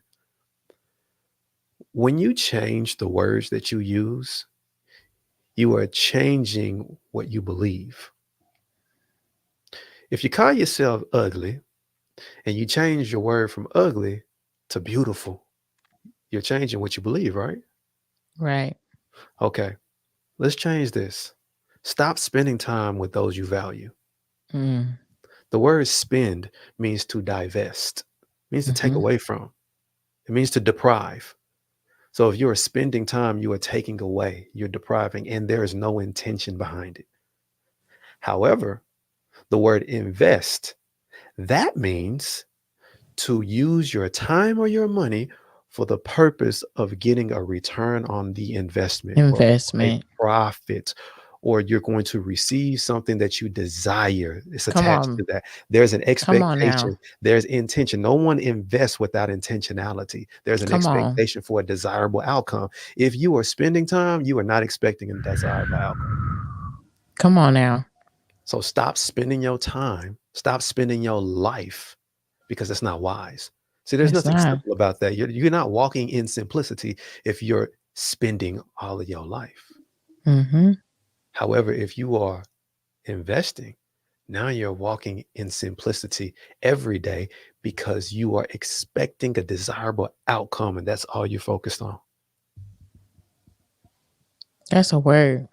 When you change the words that you use, you are changing what you believe. If you call yourself ugly and you change your word from ugly to beautiful, you're changing what you believe, right? Right. Okay, let's change this. Stop spending time with those you value. Mm. The word spend means to divest, means to take Hmm. away from, it means to deprive. So if you are spending time, you are taking away, you're depriving, and there is no intention behind it. However, the word invest, that means to use your time or your money for the purpose of getting a return on the investment or a Investment. profit, or you're going to receive something that you desire. It's Come attached to on. that. There's an Come on now. expectation, there's intention. No one invests without intentionality. There's an Come on. expectation for a desirable outcome. If you are spending time, you are not expecting a desirable outcome. Come on now. So stop spending your time, stop spending your life because it's not wise. See, there's It's nothing not. simple about that. You're not walking in simplicity if you're spending all of your life. Hmm. However, if you are investing, now you're walking in simplicity every day because you are expecting a desirable outcome and that's all you're focused on. That's a word.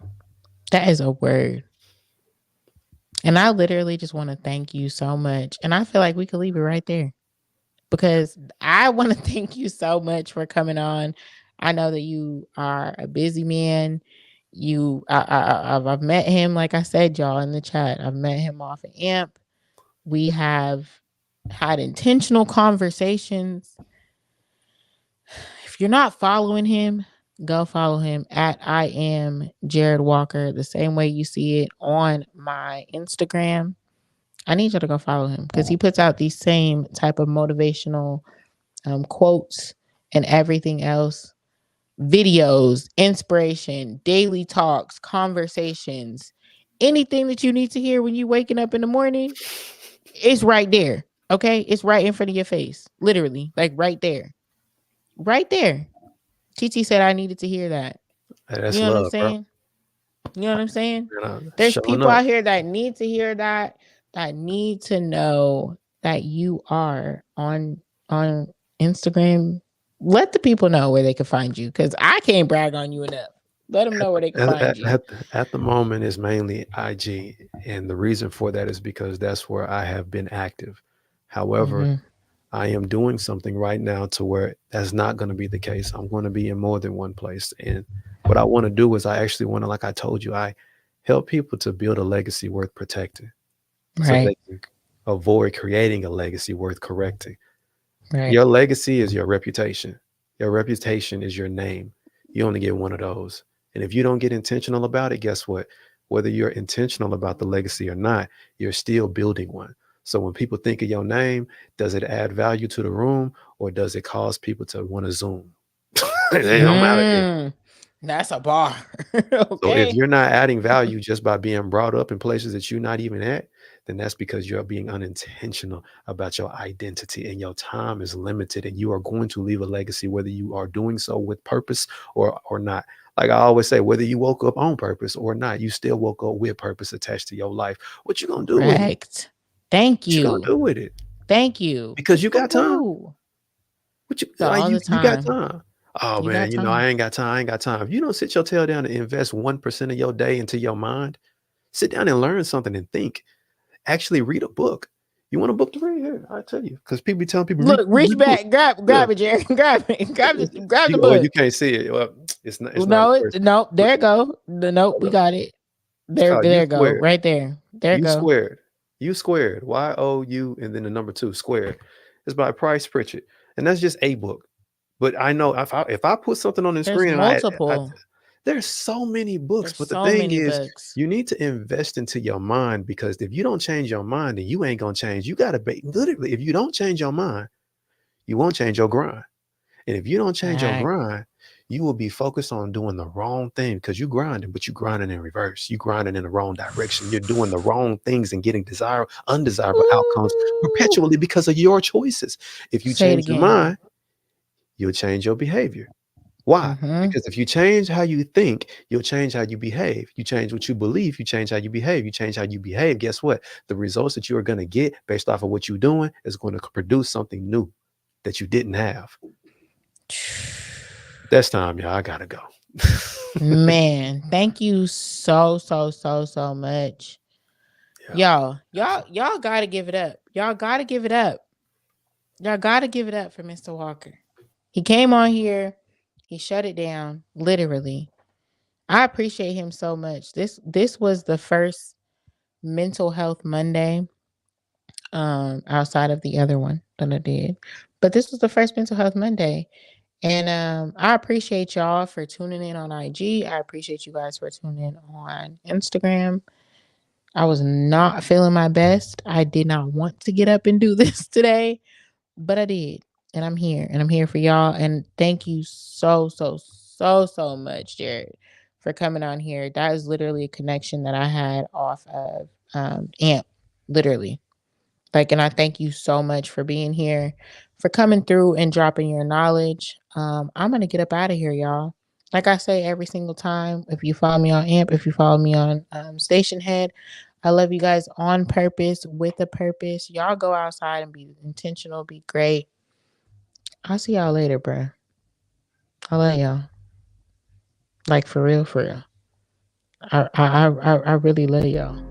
That is a word. And I literally just want to thank you so much. And I feel like we could leave it right there because I want to thank you so much for coming on. I know that you are a busy man. I've met him, like I said, y'all in the chat. I've met him off of AMP. We have had intentional conversations. If you're not following him, go follow him at I am Jared Walker, the same way you see it on my Instagram. I need you to go follow him because he puts out these same type of motivational quotes and everything else, videos, inspiration, daily talks, conversations, anything that you need to hear when you waking up in the morning. It's right there. Okay, it's right in front of your face, literally, like right there, right there. TT said I needed to hear that. Hey, You that's know what I'm love, bro. saying? You know what I'm saying? There's Showing people up. out here that need to hear that, that need to know that you are on Instagram. Let the people know where they can find you because I can't brag on you enough. Let them know where they can At, find at, you. at, at the moment is mainly IG. And the reason for that is because that's where I have been active. However, Hmm. I am doing something right now to where that's not going to be the case. I'm going to be in more than one place. And what I want to do is I actually want to, like I told you, I help people to build a legacy worth protecting so Right, they can avoid creating a legacy worth correcting. right. Your legacy is your reputation. Your reputation is your name. You only get one of those. And if you don't get intentional about it, guess what? Whether you're intentional about the legacy or not, you're still building one. So when people think of your name, does it add value to the room or does it cause people to want to zoom? Hey, I'm out of here. Mm, that's a bar. So if Okay. you're not adding value just by being brought up in places that you're not even at, then that's because you're being unintentional about your identity and your time is limited and you are going to leave a legacy whether you are doing so with purpose or not. Like I always say, whether you woke up on purpose or not, you still woke up with purpose attached to your life. What you gonna do with it? Correct. Thank What you gonna you. do with it? Thank you. Because you got time. Woo-hoo. What you like? All the You got time. time. Oh You man, got time. I ain't got time. I ain't got time. If you don't sit your tail down and invest 1% of your day into your mind, sit down and learn something and think. Actually, read a book. You want a book to read? Here, I tell you, because people be telling people Look, reach read a book. back, grab, Yeah, grab it, Jerry. Grab it. Grab the you, you book. can't see it. Well, it's not. It's not No, a it person. no, But there it go. The nope, hold we up. got it. It's called There U it go. squared. Right there. There it U go. squared. U squared. YOU and then the number two squared. It's by Price Pritchett, and that's just a book. But I know if I put something on the There's screen and I multiple. there's so many books, There's but the so thing many is, books. you need to invest into your mind because if you don't change your mind, then you ain't gonna change. You gotta be literally. If you don't change your mind, you won't change your grind. And if you don't change your Right. grind, you will be focused on doing the wrong thing because you grinding, but you grinding in reverse. You grinding in the wrong direction. You're doing the wrong things and getting undesirable outcomes Ooh. perpetually because of your choices. If you Say it change your again. mind, you'll change your behavior. Why? Mm-hmm. Because if you change how you think, you'll change how you behave. You change what you believe, you change how you behave. You change how you behave. Guess what? The results that you are going to get based off of what you're doing is going to produce something new that you didn't have. That's time, y'all. I gotta go. Man, thank you so much. Yeah, Y'all gotta give it up. Y'all gotta give it up. Y'all gotta give it up for Mr. Walker. He came on here, he shut it down, literally. I appreciate him so much. This was the first mental health Monday, outside of the other one that I did. But this was the first mental health Monday. And I appreciate y'all for tuning in on IG. I appreciate you guys for tuning in on Instagram. I was not feeling my best. I did not want to get up and do this today, but I did. And I'm here. And I'm here for y'all. And thank you so much, Jared, for coming on here. That is literally a connection that I had off of AMP. Literally. Like, and I thank you so much for being here, for coming through and dropping your knowledge. I'm gonna get up out of here, y'all. Like I say every single time, if you follow me on AMP, if you follow me on Station Head, I love you guys on purpose, with a purpose. Y'all go outside and be intentional, be great. I'll see y'all later, bruh. I love y'all. Like for real, for real. I really love y'all.